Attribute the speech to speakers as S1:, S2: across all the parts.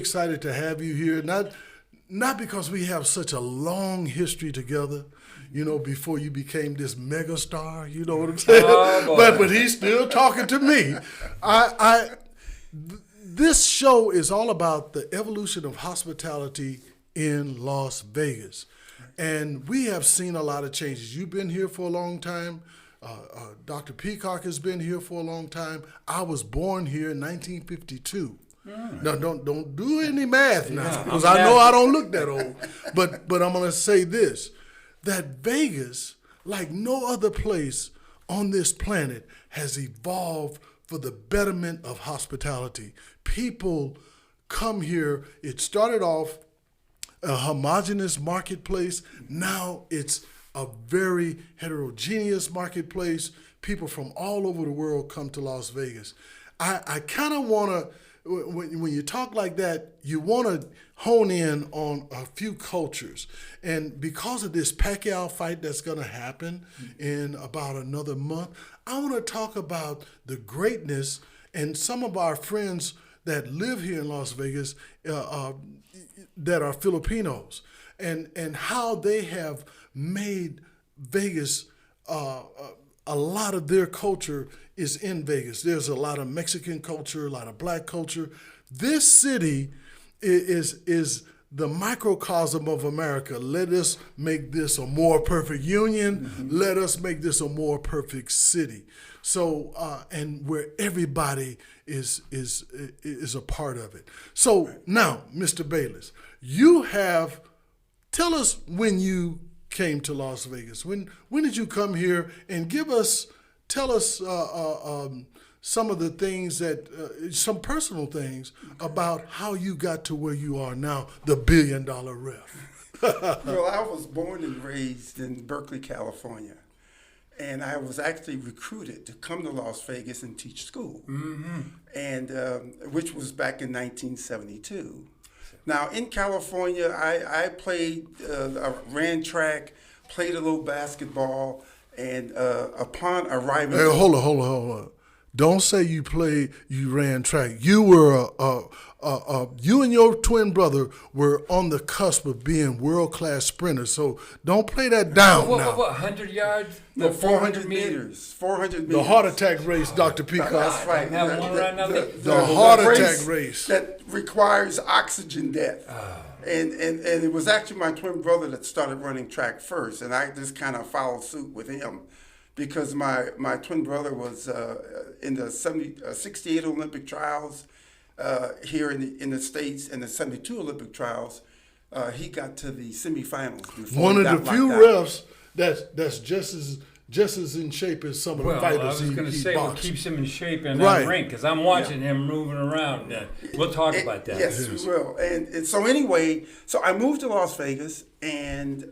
S1: excited to have you here. Not because we have such a long history together, before you became this megastar, you know what I'm saying?
S2: Oh,
S1: but he's still talking to me. This show is all about the evolution of hospitality in Las Vegas. And we have seen a lot of changes. You've been here for a long time. Dr. Peacock has been here for a long time. I was born here in 1952. Now, don't do any math now, because I know I don't look that old. But I'm going to say this, that Vegas, like no other place on this planet, has evolved for the betterment of hospitality. People come here. It started off a homogeneous marketplace. Now it's a very heterogeneous marketplace. People from all over the world come to Las Vegas. I kind of want to, when you talk like that, you want to hone in on a few cultures. And because of this Pacquiao fight that's going to happen in about another month, I want to talk about the greatness and some of our friends that live here in Las Vegas that are Filipinos and how they have made Vegas a lot of their culture is in Vegas. There's a lot of Mexican culture, a lot of black culture. This city is the microcosm of America. Let us make this a more perfect union. Mm-hmm. Let us make this a more perfect city. So, and where everybody is a part of it. So now, Mr. Bayless, tell us when you came to Las Vegas. When did you come here? And tell us some of the things some personal things about how you got to where you are now, the $1 billion ref.
S3: Well, I was born and raised in Berkeley, California. And I was actually recruited to come to Las Vegas and teach school, and which was back in 1972. Now, in California, I played, I ran track, played a little basketball, and upon arriving...
S1: Hey, hold on. Don't say you ran track. You were you and your twin brother were on the cusp of being world-class sprinters, so don't play that down now.
S2: What, 100 yards?
S3: No, 400 meters. 400 meters.
S1: The heart attack race, Dr. Peacock.
S3: That's right.
S1: The heart attack race.
S3: That requires oxygen death. And it was actually my twin brother that started running track first, and I just kind of followed suit with him. Because my twin brother was in the 68 Olympic trials here in the States, and the 72 Olympic trials. He got to the semifinals.
S1: One of the few refs that's just as in shape as some of the fighters.
S2: I was going to say what keeps him in shape in
S1: right.
S2: that ring, because I'm watching him moving around. We'll talk about that.
S3: Yes, we will. And so anyway, so I moved to Las Vegas, and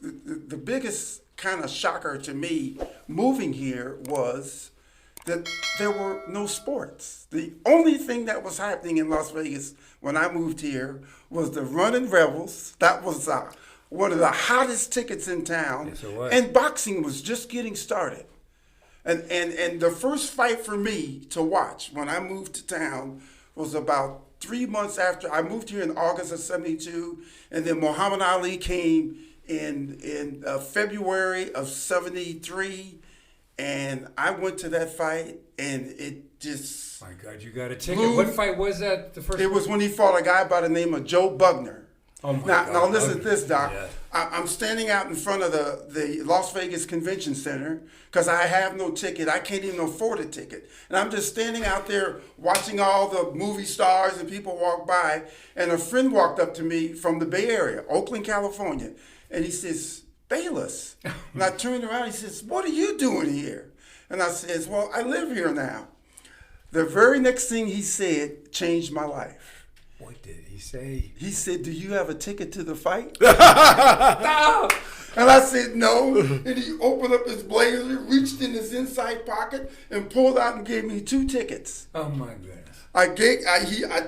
S3: the biggest kind of shocker to me moving here was that there were no sports. The only thing that was happening in Las Vegas when I moved here was the Running Rebels. That was one of the hottest tickets in town.
S2: Yes, it was.
S3: And boxing was just getting started. And the first fight for me to watch when I moved to town was about 3 months after. I moved here in August of 72, and then Muhammad Ali came in February of 73, and I went to that fight, and it just...
S2: My God, you got a ticket. What fight was that? The first?
S3: It was when he fought a guy by the name of Joe Bugner.
S2: Oh my God.
S3: Now listen to this, Doc.
S2: Yeah.
S3: I'm standing out in front of the Las Vegas Convention Center because I have no ticket. I can't even afford a ticket. And I'm just standing out there watching all the movie stars and people walk by, and a friend walked up to me from the Bay Area, Oakland, California. And he says, Bayless. And I turned around, he says, what are you doing here? And I says, well, I live here now. The very next thing he said changed my life.
S2: What did he say?
S3: He said, do you have a ticket to the fight?
S2: No!
S3: And I said, no. And he opened up his blazer, reached in his inside pocket, and pulled out and gave me 2 tickets.
S2: Oh, my goodness.
S3: I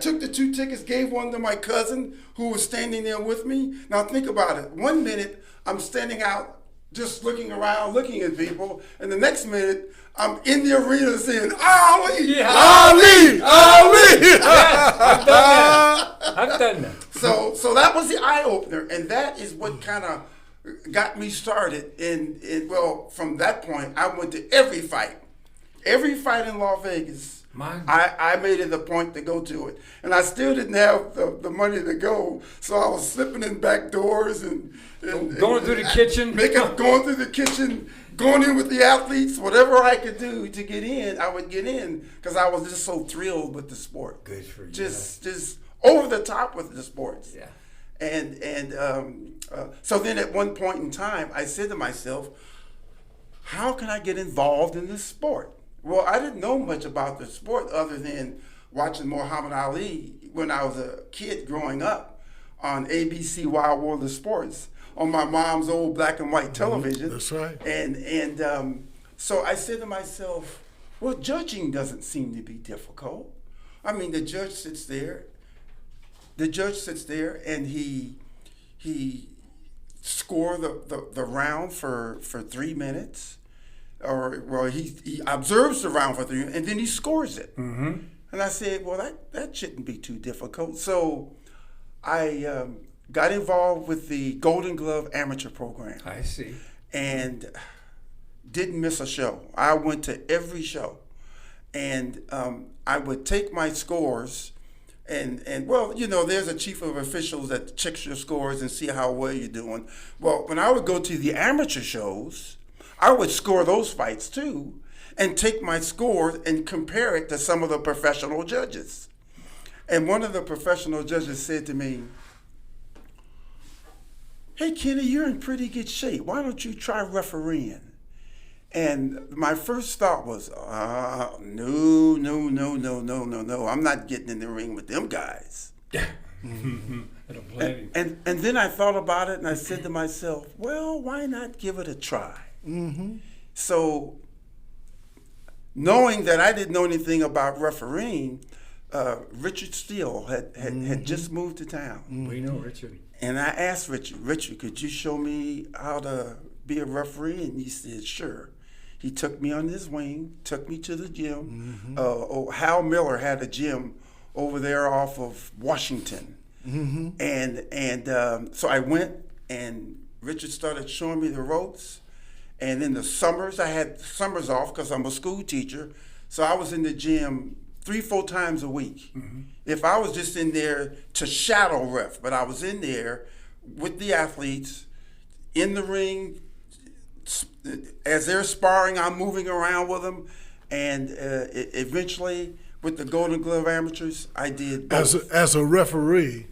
S3: took the 2 tickets, gave one to my cousin who was standing there with me. Now think about it. 1 minute, I'm standing out just looking around, looking at people, and the next minute I'm in the arena saying, Ali!
S2: Yeah.
S1: Ali! Ali!
S2: Yes, I've done that. I've done that.
S3: So that was the eye opener, and that is what kind of got me started. Well, from that point, I went to every fight in Las Vegas. I made it a point to go to it, and I still didn't have the money to go, so I was slipping in back doors and
S2: Going through the kitchen.
S3: going through the kitchen. Going in with the athletes, whatever I could do to get in, I would get in because I was just so thrilled with the sport.
S2: Good for you.
S3: Just over the top with the sports.
S2: Yeah.
S3: And so then at one point in time, I said to myself, how can I get involved in this sport? Well, I didn't know much about the sport other than watching Muhammad Ali when I was a kid growing up on ABC Wild World of Sports on my mom's old black and white television.
S1: That's right.
S3: And so I said to myself, well, judging doesn't seem to be difficult. I mean, the judge sits there and he scored the round for 3 minutes. Or, well, he observes the round for 3 minutes, and then he scores it.
S2: Mm-hmm.
S3: And I said, well, that shouldn't be too difficult. So I got involved with the Golden Glove Amateur Program.
S2: I see.
S3: And didn't miss a show. I went to every show. And I would take my scores, and well, you know, there's a chief of officials that checks your scores and see how well you're doing. Well, when I would go to the amateur shows, I would score those fights too, and take my scores and compare it to some of the professional judges. And one of the professional judges said to me, hey, Kenny, you're in pretty good shape. Why don't you try refereeing? And my first thought was, no. I'm not getting in the ring with them guys.
S2: I don't blame you.
S3: And then I thought about it, and I said to myself, well, why not give it a try?
S1: Mm-hmm.
S3: So, knowing that I didn't know anything about refereeing, Richard Steele had just moved to town.
S2: We know Richard.
S3: And I asked Richard, could you show me how to be a referee? And he said, sure. He took me on his wing, took me to the gym. Mm-hmm. Hal Miller had a gym over there off of Washington. Mm-hmm. And so I went, and Richard started showing me the ropes. And in the summers, I had summers off because I'm a school teacher. So I was in the gym 3-4 times a week. Mm-hmm. If I was just in there to shadow ref, but I was in there with the athletes, in the ring, as they're sparring, I'm moving around with them. And eventually, with the Golden Glove Amateurs, I did both.
S1: As a referee,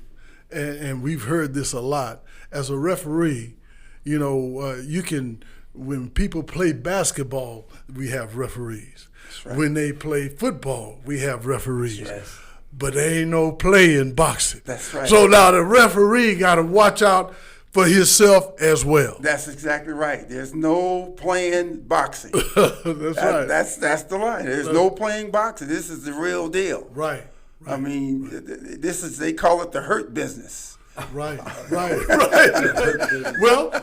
S1: and we've heard this a lot, as a referee, you know, you can, when people play basketball, we have referees.
S3: That's right.
S1: When they play football, we have referees.
S2: Yes.
S1: But there ain't no play in boxing.
S3: That's right.
S1: So now the referee got to watch out for himself as well.
S3: That's exactly right. There's no playing boxing.
S1: That's right.
S3: That's the line. There's no playing boxing. This is the real deal.
S1: Right.
S3: I mean, this is, they call it the hurt business.
S1: Right. Well,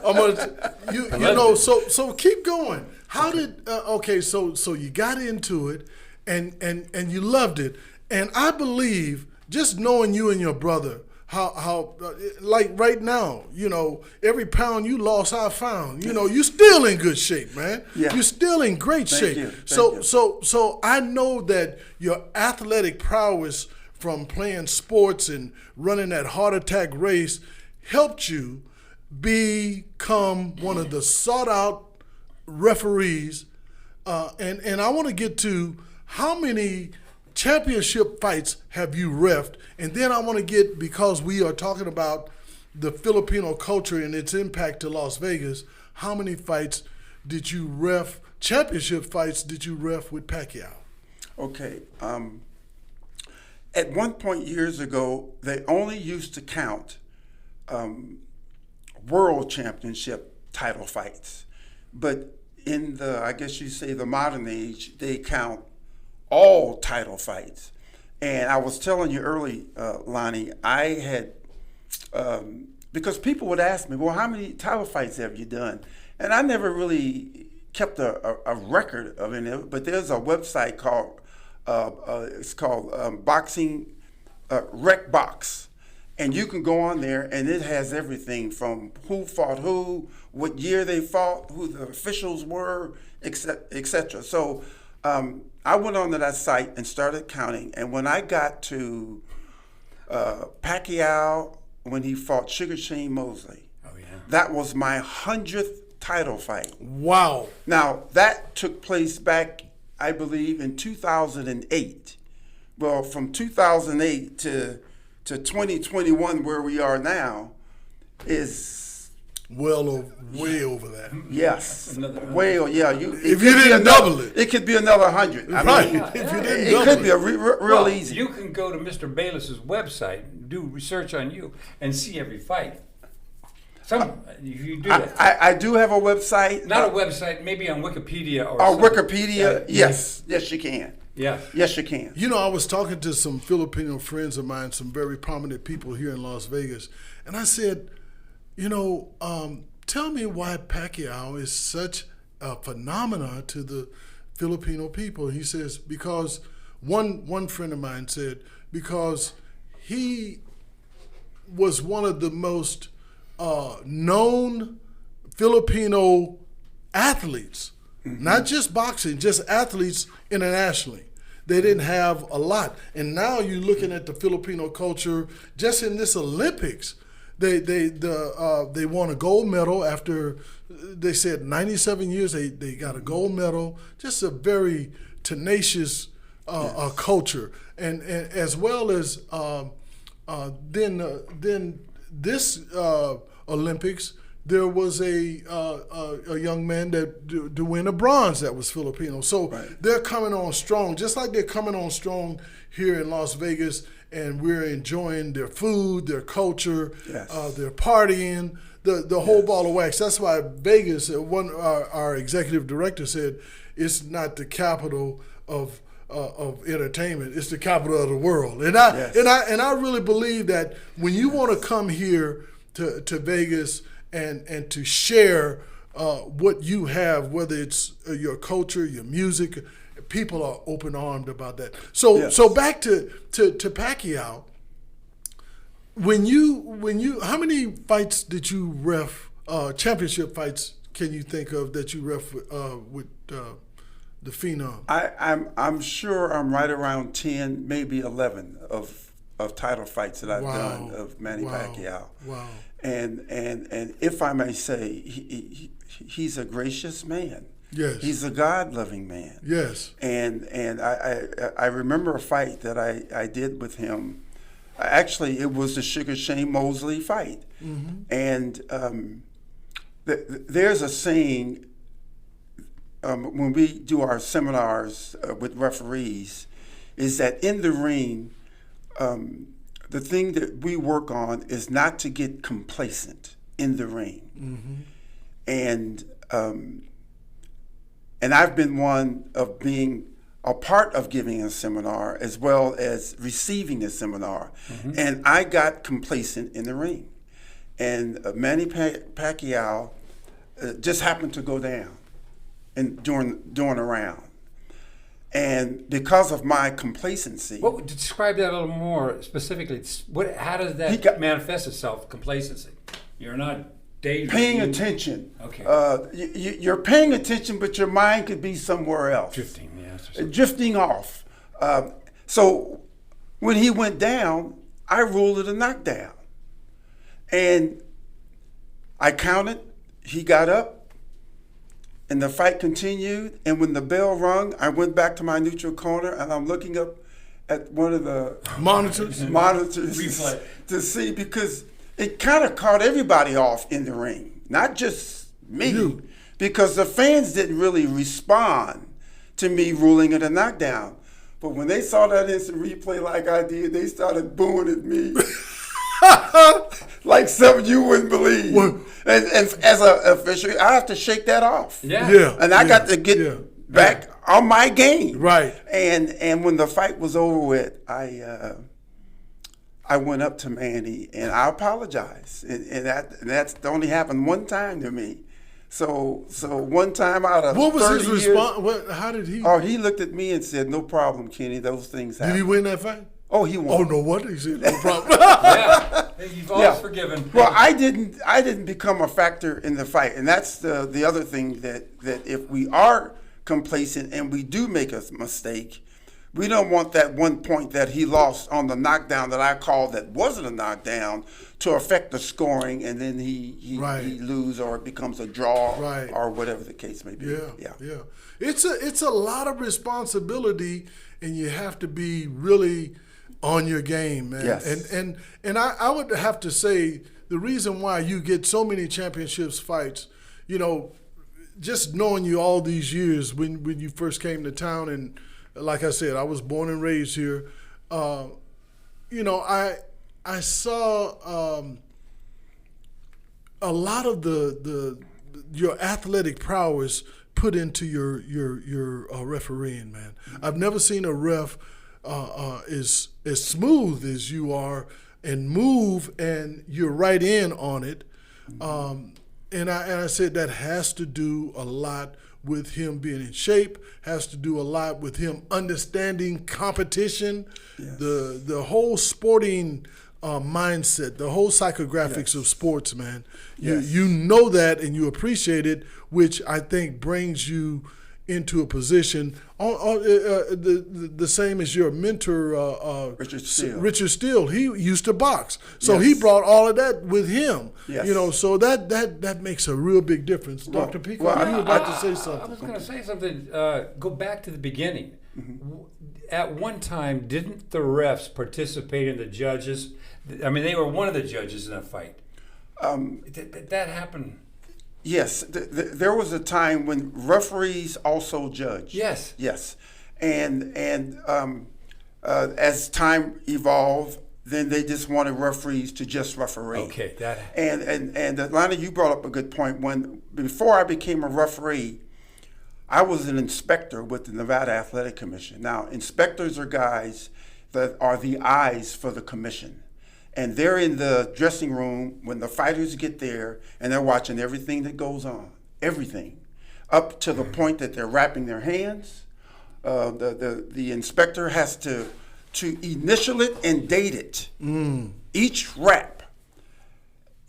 S1: I'm gonna, you know, so keep going. How did okay? So you got into it, and you loved it, and I believe just knowing you and your brother, how like right now, you know, every pound you lost, I found. You know, you still in good shape, man.
S3: Yeah.
S1: You're still in great shape.
S3: You.
S1: So I know that your athletic prowess from playing sports and running that heart attack race helped you become one of the sought out referees. And I want to get to how many championship fights have you reffed? And then I want to get, because we are talking about the Filipino culture and its impact to Las Vegas, how many fights did you ref, championship fights did you ref with Pacquiao?
S3: Okay. At one point years ago, they only used to count world championship title fights. But in the, I guess you say the modern age, they count all title fights. And I was telling you early, Lonnie, I had, because people would ask me, well, how many title fights have you done? And I never really kept a record of any of it, but there's a website called, it's called Boxing Rec Box. And you can go on there, and it has everything from who fought who, what year they fought, who the officials were, etc. So I went onto that site and started counting. And when I got to Pacquiao, when he fought Sugar Shane Mosley, that was my 100th title fight.
S1: Wow.
S3: Now, that took place back, I believe, in 2008. Well, from 2008 to 2021, where we are now, is
S1: way over that.
S3: yes,
S2: Another
S3: way. Yeah,
S1: If you didn't double it,
S3: it could be another 100. I
S1: right?
S3: mean,
S1: If you didn't
S3: it
S1: double
S3: could be
S1: it,
S3: a real
S2: Well,
S3: easy.
S2: You can go to Mr. Bayless's website, do research on you, and see every fight. If you do that.
S3: I do have a website.
S2: Not a website, maybe on Wikipedia or
S3: Or
S2: something.
S3: Wikipedia. Yes, yes, you can.
S2: Yeah.
S3: Yes, you can.
S1: You know, I was talking to some Filipino friends of mine, some very prominent people here in Las Vegas, and I said, you know, tell me why Pacquiao is such a phenomenon to the Filipino people. He says, because one friend of mine said, because he was one of the most known Filipino athletes, not just boxing, just athletes internationally. They didn't have a lot. And now you're looking at the Filipino culture just in this Olympics. They won a gold medal after, they said 97 years, they got a gold medal. Just a very tenacious culture. And as well as then this Olympics, there was a young man that to win a bronze that was Filipino. So they're coming on strong, just like they're coming on strong here in Las Vegas, and we're enjoying their food, their culture, their partying, the whole ball of wax. That's why Vegas, our executive director said, it's not the capital of entertainment, it's the capital of the world. And I really believe that when you want to come here to Vegas and to share what you have, whether it's your culture, your music, people are open-armed about that. So back to Pacquiao. When you how many fights did you ref? Championship fights can you think of that you ref with the Phenom?
S3: I'm sure I'm right around 10, maybe 11 of title fights that I've done of Manny Pacquiao. Wow. And if I may say, he's a gracious man.
S1: Yes.
S3: He's a God-loving man. Yes. And I remember a fight that I did with him. Actually, it was the Sugar Shane Mosley fight. Mm-hmm. And there's a saying when we do our seminars with referees, is that in the ring, the thing that we work on is not to get complacent in the ring. Mm-hmm. And I've been one of being a part of giving a seminar as well as receiving a seminar. Mm-hmm. And I got complacent in the ring. And Manny Pacquiao just happened to go down during a round. And because of my complacency.
S2: Describe that a little more specifically. How does that manifest itself, complacency? You're not daydreaming.
S3: Paying attention.
S2: Okay.
S3: You're paying attention, but your mind could be somewhere else.
S2: Drifting, yes.
S3: Drifting off. So when he went down, I ruled it a knockdown. And I counted, he got up, and the fight continued. And when the bell rung, I went back to my neutral corner, and I'm looking up at one of the monitors
S2: Replay.
S3: to see, because it kind of caught everybody off in the ring, not just me, because the fans didn't really respond to me ruling it a knockdown. But when they saw that instant replay like I did, they started booing at me. Like something you wouldn't believe. And as an official, I have to shake that off. And I got to get back on my game. Right. And when the fight was over with, I went up to Manny and I apologized. And that's only happened one time to me. So one time out of
S1: What was
S3: 30
S1: his
S3: years,
S1: response? How did he?
S3: oh, he looked at me and said, "No problem, Kenny. Those things happen."
S1: Did he win that fight?
S3: Oh, he won.
S1: Oh, no wonder he said no problem.
S2: Yeah, you've always
S3: Yeah.
S2: forgiven.
S3: Well, I didn't become a factor in the fight, and that's the other thing that if we are complacent and we do make a mistake, we don't want that one point that he lost on the knockdown that I called that wasn't a knockdown to affect the scoring, and then he lose or it becomes a draw or whatever the case may be.
S1: Yeah. It's a lot of responsibility, and you have to be really on your game, man.
S3: Yes.
S1: And I would have to say the reason why you get so many championships fights, you know, just knowing you all these years when you first came to town, and like I said, I was born and raised here. You know, I saw a lot of your athletic prowess put into your refereeing, man. I've never seen a ref as smooth as you are and move, and you're right in on it. And I said that has to do a lot with him being in shape, has to do a lot with him understanding competition, the whole sporting mindset, the whole psychographics of sports, man. You know that and you appreciate it, which I think brings you into a position the same as your mentor, Richard Steele. He used to box, so he brought all of that with him.
S3: Yes.
S1: You know, so that makes a real big difference. Dr. Peacock, you were about to say something.
S2: I was going to say something. Go back to the beginning. Mm-hmm. At one time, didn't the refs participate in the judges? I mean, they were one of the judges in a fight. That happened.
S3: Yes, there was a time when referees also judged. Yes, and as time evolved, then they just wanted referees to just referee.
S2: Okay, that.
S3: And Atlanta, you brought up a good point. Before I became a referee, I was an inspector with the Nevada Athletic Commission. Now, inspectors are guys that are the eyes for the commission. And they're in the dressing room when the fighters get there, and they're watching everything that goes on, everything, up to the point that they're wrapping their hands. The inspector has to initial it and date it, each wrap,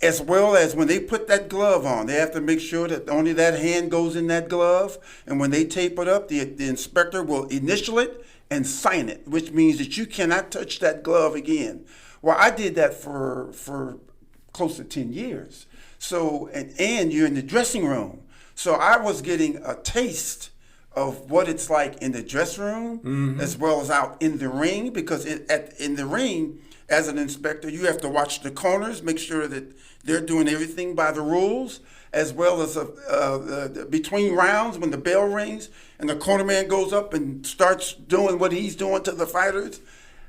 S3: as well as when they put that glove on, they have to make sure that only that hand goes in that glove. And when they tape it up, the inspector will initial it and sign it, which means that you cannot touch that glove again. Well, I did that for close to 10 years. So, and you're in the dressing room. So I was getting a taste of what it's like in the dressing room as well as out in the ring, because in the ring, as an inspector, you have to watch the corners, make sure that they're doing everything by the rules, as well as between rounds when the bell rings and the cornerman goes up and starts doing what he's doing to the fighters.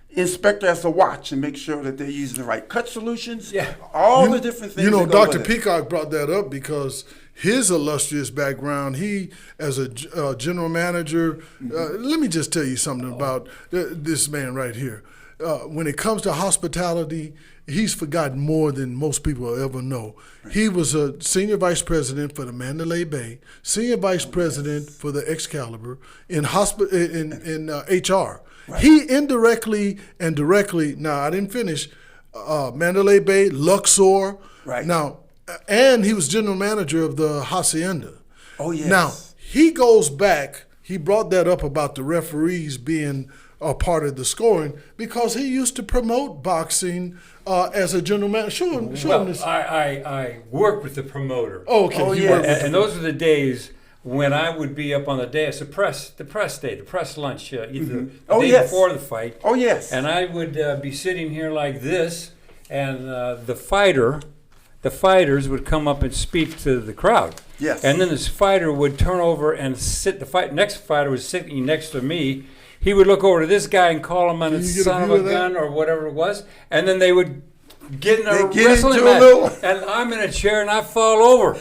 S3: Inspector has to watch and make sure that they're using the right cut solutions. All the different things.
S1: You know,
S3: that go
S1: Dr.
S3: with it.
S1: Peacock brought that up because his illustrious background, he as a general manager, let me just tell you something about this man right here. When it comes to hospitality, he's forgotten more than most people will ever know. He was a senior vice president for the Mandalay Bay, senior vice president for the Excalibur in HR. Right. He indirectly and directly, now I didn't finish, Mandalay Bay, Luxor.
S3: Right.
S1: Now, and he was general manager of the Hacienda.
S3: Oh, yes.
S1: Now, he goes back, he brought that up about the referees being a part of the scoring because he used to promote boxing as a general manager. Show him this.
S2: I worked with the promoter.
S1: Oh, okay.
S3: Oh, yes.
S2: And those are the days when I would be up on the dais, the press day, the press lunch, either the day before the fight.
S3: Oh, yes.
S2: And I would be sitting here like this, and the fighters would come up and speak to the crowd.
S3: Yes.
S2: And then this fighter would turn over and sit. Next fighter was sitting next to me. He would look over to this guy and call him on a son of a gun or whatever it was, and then they would get in a wrestling match, and I'm in a chair and I fall over.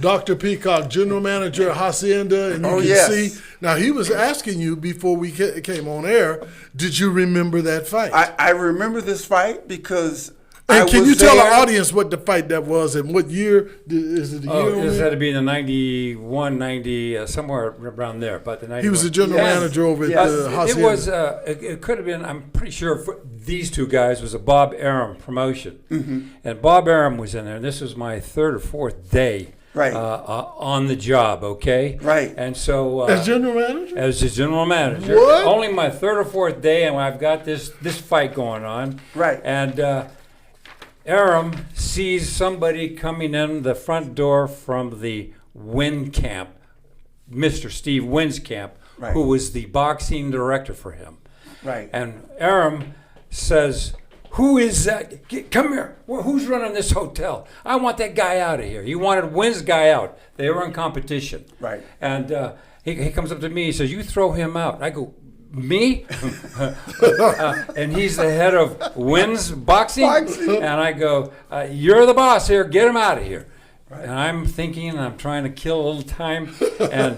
S1: Dr. Peacock, general manager at Hacienda, and you can see. Now, he was asking you before we came on air, did you remember that fight?
S3: I remember this fight because
S1: And can you tell the
S3: there.
S1: audience what the fight that was and what year? Is it the year? on
S2: This
S1: there?
S2: had to be in the 91, 90, somewhere around there, about the 91.
S1: He was the general
S3: Yes.
S1: manager over at
S2: Yes,
S1: the
S2: it
S1: Hacienda.
S2: was. It could have been. I'm pretty sure these two guys was a Bob Arum promotion, and Bob Arum was in there. And this was my third or fourth day,
S3: Right.
S2: on the job. Okay,
S3: Right.
S2: And so
S1: As general manager?
S2: as the general manager,
S1: What?
S2: only my third or fourth day, and I've got this fight going on.
S3: Right.
S2: And Aram sees somebody coming in the front door from the Wynn camp, Mr. Steve Wynn's camp,
S3: Right.
S2: who was the boxing director for him.
S3: Right.
S2: And Aram says, "Who is that? Come here. Who's running this hotel? I want that guy out of here." He wanted Wynn's guy out. They were in competition.
S3: Right.
S2: And he comes up to me. He says, "You throw him out." And I go, "Me?" And he's the head of Wynn's boxing. And I go, "You're the boss here. Get him out of here." Right. And I'm thinking, and I'm trying to kill a little time. And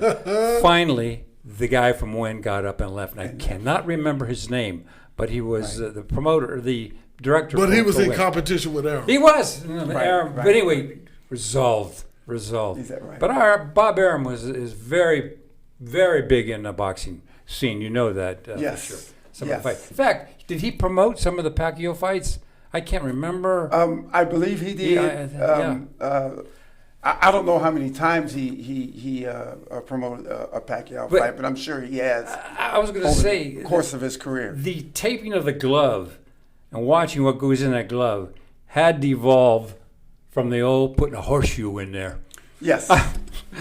S2: finally, the guy from Wynn got up and left. And I cannot remember his name, but he was the promoter, the director.
S1: But he was
S2: for
S1: in
S2: Wynn.
S1: competition with Aaron.
S2: He was.
S3: Right.
S2: But anyway, resolved.
S3: Is that right?
S2: But Bob Arum is very, very big in the boxing scene. You know that.
S3: Yes.
S2: For sure. Some
S3: Yes.
S2: of the fights. In fact, did he promote some of the Pacquiao fights? I can't remember.
S3: I believe he did. I don't know how many times he promoted a Pacquiao fight, but I'm sure he has.
S2: I was going to
S3: over
S2: say
S3: the course of his career.
S2: the taping of the glove and watching what goes in that glove had devolved from the old putting a horseshoe in there.
S3: Yes. Well,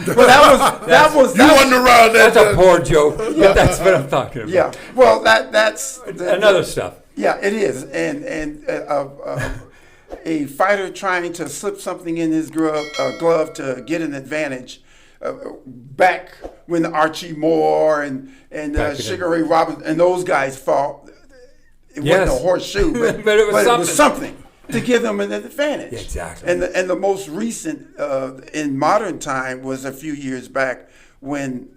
S3: that was
S1: You wasn't around that
S2: That's a
S1: time.
S2: poor joke, but that's what I'm talking about.
S3: yeah. Well, that's
S2: Another stuff.
S3: Yeah, it is, and a fighter trying to slip something in his glove to get an advantage. Back when Archie Moore and Sugar Ray Robinson and those guys fought, it wasn't a horseshoe, but
S2: it was
S3: something to give them an advantage.
S2: Exactly.
S3: And the most recent in modern time was a few years back when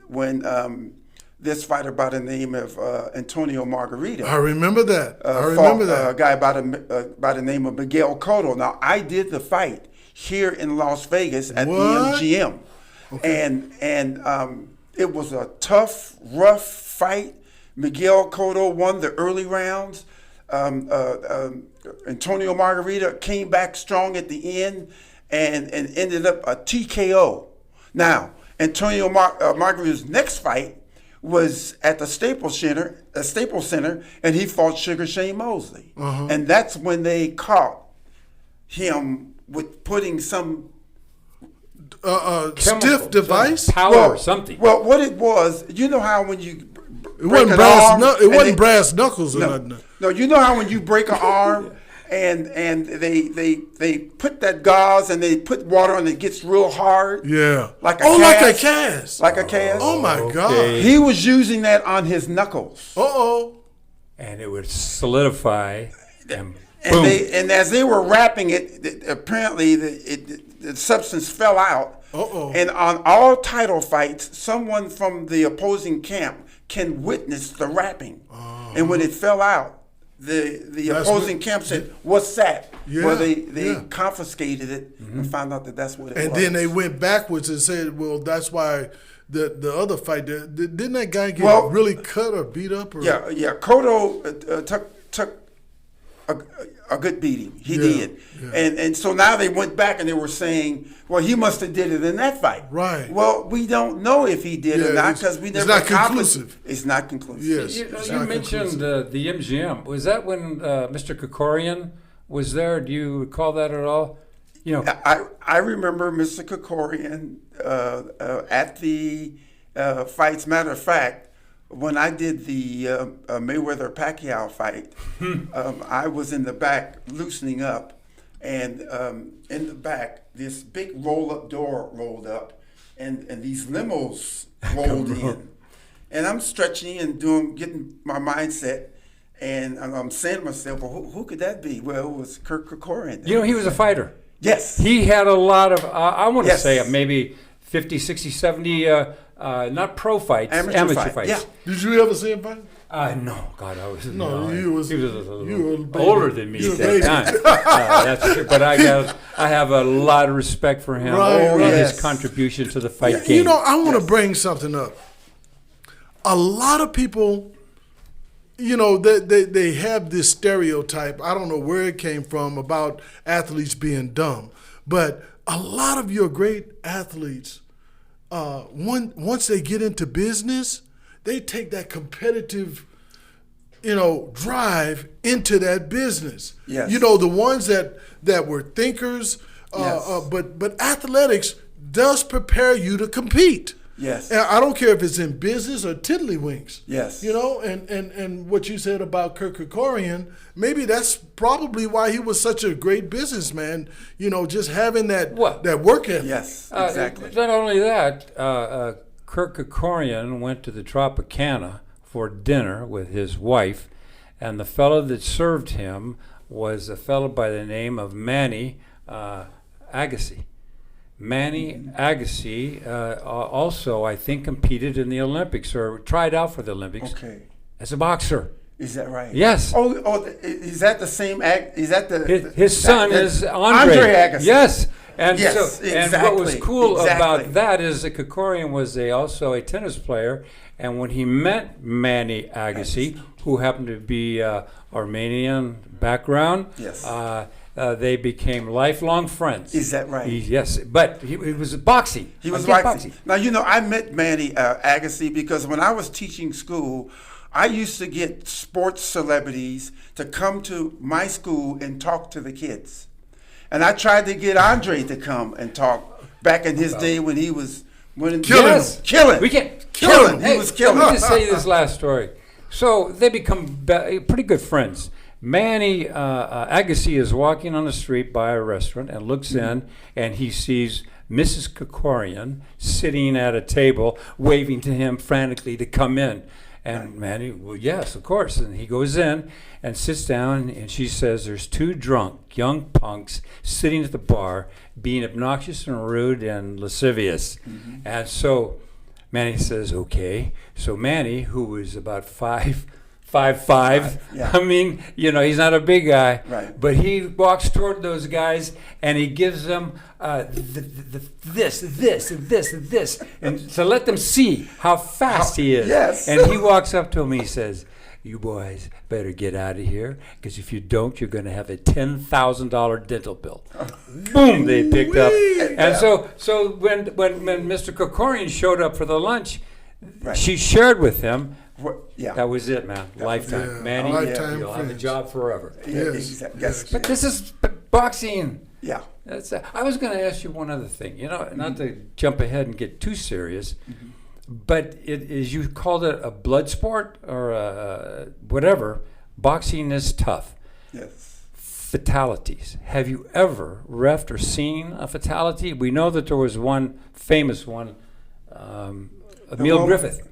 S3: this fighter by the name of Antonio Margarita.
S1: I remember that.
S3: Fought a guy by the name of Miguel Cotto. Now, I did the fight here in Las Vegas at the MGM. Okay. And it was a tough, rough fight. Miguel Cotto won the early rounds. Antonio Margarita came back strong at the end and ended up a TKO. Now, Antonio Margarita's next fight was at the Staples Center, and he fought Sugar Shane Mosley. Uh-huh. And that's when they caught him with putting some
S1: stiff device?
S2: Power or something.
S3: Well, what it was, you know how when you
S1: It wasn't brass knuckles or nothing.
S3: No, you know how when you break an arm and they put that gauze and they put water on it, gets real hard.
S1: Yeah.
S3: Like a cast.
S1: Like a cast. Oh my God.
S3: He was using that on his knuckles.
S2: And it would solidify and
S3: boom. And as they were wrapping it, apparently the substance fell out. And on all title fights, someone from the opposing camp can witness the wrapping. And when it fell out, the opposing camp said, "What's that?"
S1: Yeah,
S3: well, they confiscated it and found out that that's what it was.
S1: And then they went backwards and said, "Well, that's why the other fight didn't that guy get really cut or beat up?" Or?
S3: Yeah. Cotto took a good beating. He did. Yeah. And so now they went back and they were saying, well, he must have did it in that fight.
S1: Right.
S3: Well, we don't know if he did or not because we never.
S1: It's not conclusive.
S3: It's not conclusive.
S1: Yes.
S2: You mentioned the MGM. Was that when Mr. Krikorian was there? Do you recall that at all? You know,
S3: I remember Mr. Krikorian at the fights. Matter of fact, when I did the Mayweather-Pacquiao fight, I was in the back loosening up, and in the back, this big roll-up door rolled up, and these limos rolled in. And I'm stretching and getting my mindset, and I'm saying to myself, well, who could that be? Well, it was Kirk Krikorian.
S2: You know, he was a fighter.
S3: Yes.
S2: He had a lot of, I want to say maybe 50, 60, 70 not pro fights, amateur fights.
S3: Yeah.
S1: Did you ever see him fight?
S2: No, God, I was
S1: You
S2: he was
S1: were a baby.
S2: older than me
S1: You
S2: at
S1: were a
S2: that
S1: baby.
S2: time. That's true. But I have a lot of respect for him
S1: Right,
S2: and
S1: right.
S2: his contribution to the fight game.
S1: You know, I want to bring something up. A lot of people, you know, they have this stereotype. I don't know where it came from about athletes being dumb, but a lot of your great athletes, once they get into business, they take that competitive, you know, drive into that business.
S3: Yes.
S1: You know, the ones that were thinkers,
S3: Yes.
S1: but athletics does prepare you to compete.
S3: Yes.
S1: And I don't care if it's in business or tiddlywinks.
S3: Yes.
S1: You know, and what you said about Kirk Kerkorian, maybe that's probably why he was such a great businessman. You know, just having that work ethic.
S3: Yes, exactly.
S2: Not only that, Kirk Kerkorian went to the Tropicana for dinner with his wife, and the fellow that served him was a fellow by the name of Manny Agassi. Manny Agassi also, I think, competed in the Olympics or tried out for the Olympics as a boxer.
S3: Is that right?
S2: Yes.
S3: Is that the same act? Is that the
S2: his son is Andre
S3: Agassi?
S2: Yes. And
S3: Yes,
S2: so, and what was
S3: exactly,
S2: cool
S3: exactly.
S2: about that is that Kerkorian was also a tennis player, and when he met Manny Agassi, who happened to be Armenian background,
S3: Yes.
S2: They became lifelong friends.
S3: Is that right?
S2: Yes, but he was boxing.
S3: He was
S2: Again,
S3: boxing. Now, you know, I met Manny Agassi because when I was teaching school, I used to get sports celebrities to come to my school and talk to the kids. And I tried to get Andre to come and talk back in his day when he was killing.
S2: We can't
S3: Killing.
S2: Hey,
S3: He was killing.
S2: Let me just say this last story. So they become pretty good friends. Manny Agassi is walking on the street by a restaurant and looks in, and he sees Mrs. Kerkorian sitting at a table, waving to him frantically to come in. And Manny, well, yes, of course. And he goes in and sits down, and she says, there's two drunk young punks sitting at the bar being obnoxious and rude and lascivious. And so Manny says, okay. So Manny, who was about 5'5",
S3: Yeah.
S2: I mean, you know, he's not a big guy,
S3: Right.
S2: but he walks toward those guys and he gives them this, and to let them see how fast he is.
S3: Yes.
S2: And he walks up to him. He says, "You boys better get out of here, because if you don't, you're going to have a $10,000 dental bill." Boom! They picked up, and so when Mr. Kerkorian showed up for the lunch,
S3: Right.
S2: she shared with him.
S3: Yeah.
S2: That was it, man. Lifetime.
S1: it.
S2: Manny,
S1: Lifetime
S2: you'll have a
S1: friends.
S2: job forever.
S1: Yes.
S3: Yes.
S2: But this is boxing.
S3: Yeah.
S2: I was going to ask you one other thing. You know, not to jump ahead and get too serious, but it is, you called it a blood sport or whatever. Boxing is tough.
S3: Yes.
S2: Fatalities. Have you ever refed or seen a fatality? We know that there was one famous one, Emil Griffith.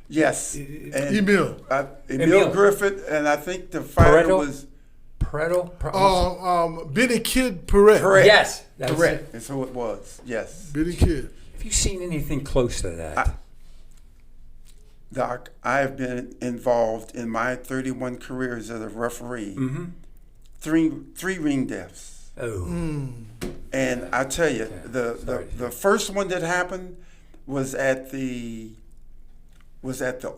S3: Yes. And,
S1: Emil.
S3: Emil Griffith, and I think the fighter
S2: Pareto?
S3: was
S1: Benny Kid Perret.
S3: Correct.
S2: Yes, that's
S3: Correct.
S2: it.
S3: And so it was. Yes.
S1: Benny Kid.
S2: Have you seen anything close to that?
S3: Doc, I have been involved in my 31 careers as a referee. Three ring deaths.
S2: Oh.
S3: And I tell you,
S2: Sorry.
S3: the first one that happened was at the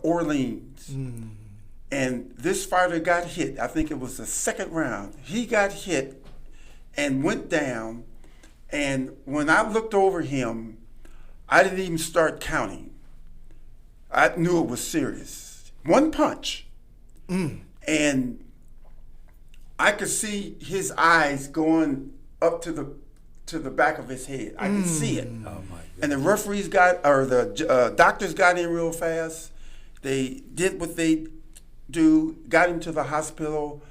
S3: Orleans. And this fighter got hit. I think it was the second round. He got hit and went down. And when I looked over him, I didn't even start counting. I knew it was serious. One punch. And I could see his eyes going up to the back of his head. I could see it.
S2: Oh my!
S3: And the referees the doctors got in real fast. They did what they do, got him to the hospital.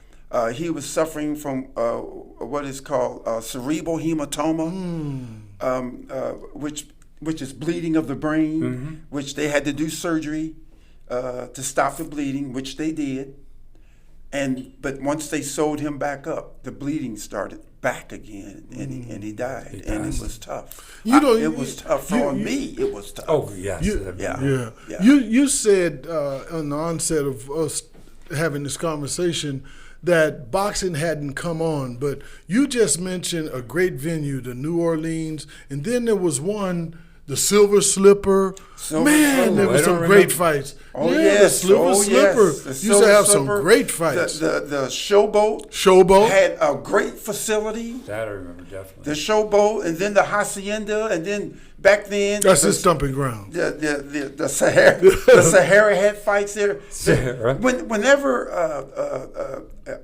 S3: He was suffering from what is called cerebral hematoma, which is bleeding of the brain, which they had to do surgery to stop the bleeding, which they did. But once they sewed him back up, the bleeding started back again, and he died, and it was tough. It was tough on me. It was tough.
S2: Oh yes,
S1: Yeah. You said on the onset of us having this conversation that boxing hadn't come on, but you just mentioned a great venue, the New Orleans, and then there was one, the Silver Slipper. There were some great fights.
S3: Oh
S1: yeah,
S3: yes,
S1: the Silver Slipper.
S3: The
S1: Used to have
S3: Slipper,
S1: some great fights.
S3: The Showboat.
S1: Showboat
S3: had a great facility.
S2: That I remember definitely.
S3: The Showboat, and then the Hacienda, and then back then
S1: that's his stomping ground.
S3: The Sahara, the Sahara had fights there.
S2: Sahara.
S3: Whenever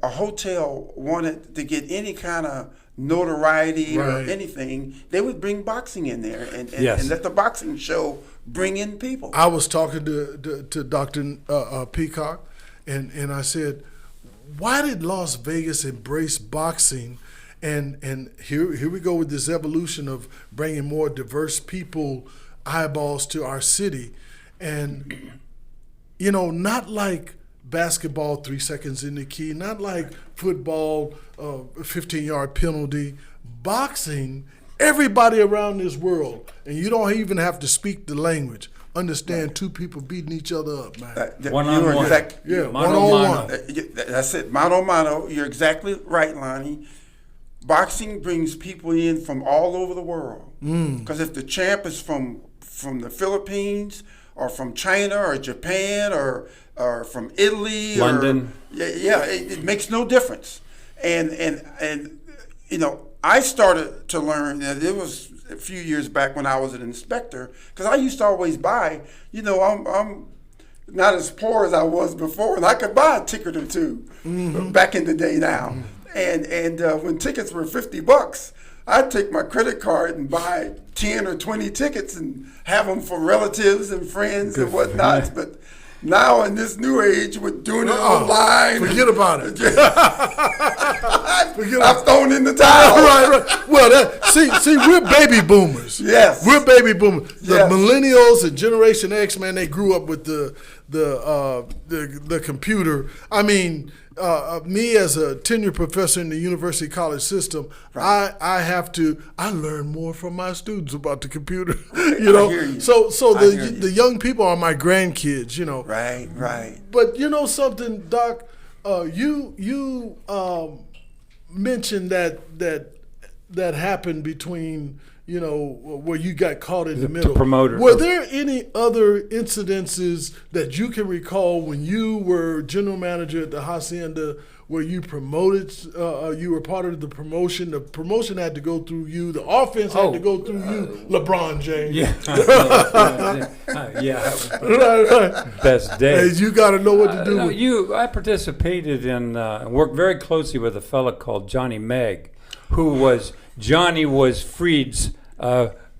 S3: a hotel wanted to get any kind of notoriety or anything, they would bring boxing in there and let the boxing show bring in people.
S1: I was talking to Dr. Peacock, and I said, why did Las Vegas embrace boxing? And here we go with this evolution of bringing more diverse people, eyeballs to our city. And, not like basketball, 3 seconds in the key, not like football, 15-yard penalty. Boxing, everybody around this world, and you don't even have to speak the language, understand two people beating each other up, man.
S2: One-on-one.
S1: One-on-one.
S3: That's it, mano. You're exactly right, Lonnie. Boxing brings people in from all over the world. Because if the champ is from the Philippines or from China or Japan or from Italy,
S2: London,
S3: it makes no difference. And I started to learn that it was a few years back when I was an inspector, because I used to always buy. I'm not as poor as I was before, and I could buy a ticket or two back in the day now. And when tickets were $50, I'd take my credit card and buy 10 or 20 tickets and have them for relatives and friends and whatnot. But now in this new age, we're doing it online.
S1: Forget about it.
S3: I've thrown in the towel.
S1: Right. Well, see, we're baby boomers.
S3: Yes,
S1: we're baby boomers. The
S3: yes.
S1: Millennials and Generation X, man, they grew up with the computer. I mean, me as a tenured professor in the university college system, I learn more from my students about the computer.
S3: I hear you.
S1: So the young people are my grandkids.
S3: Right.
S1: But you know something, Doc, you mentioned that happened between. Where you got caught in the middle.
S2: Promoter.
S1: Were there any other incidences that you can recall when you were general manager at the Hacienda where you promoted, you were part of the promotion? The promotion had to go through you. The offense had to go through you, LeBron James.
S2: Right. Best day.
S1: Hey, you got to know what to do.
S2: I participated in and worked very closely with a fella called Johnny Megg, Johnny was Freed's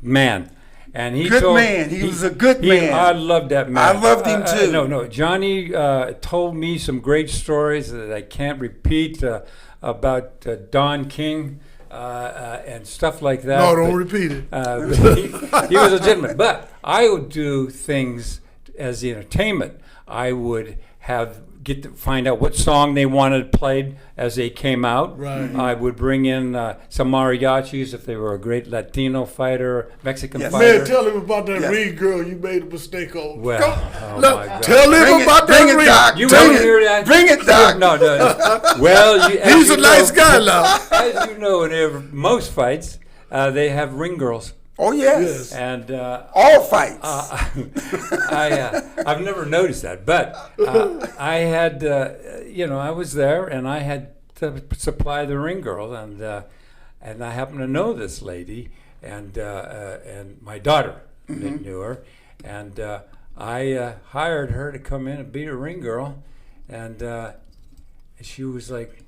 S2: man. And he
S3: was a good man.
S2: I loved that man.
S3: I loved him too.
S2: No. Johnny told me some great stories that I can't repeat about Don King and stuff like that.
S1: No, don't repeat it.
S2: He was a gentleman. But I would do things as the entertainment. I would get to find out what song they wanted played as they came out.
S1: Right.
S2: I would bring in some mariachis if they were a great Latino fighter, Mexican fighter.
S1: Man, tell him about that ring girl you made a mistake on.
S2: Well,
S1: my God. Tell him about that ring.
S3: Doc.
S2: You want to hear that?
S3: Bring it, Doc.
S2: No. Well,
S1: he's a nice guy now.
S2: As you know, in most fights, they have ring girls.
S3: Oh yes.
S2: And
S3: all fights.
S2: I've never noticed that, but I had, I was there, and I had to supply the ring girl, and I happened to know this lady, and my daughter knew her, and I hired her to come in and be a ring girl, and she was like.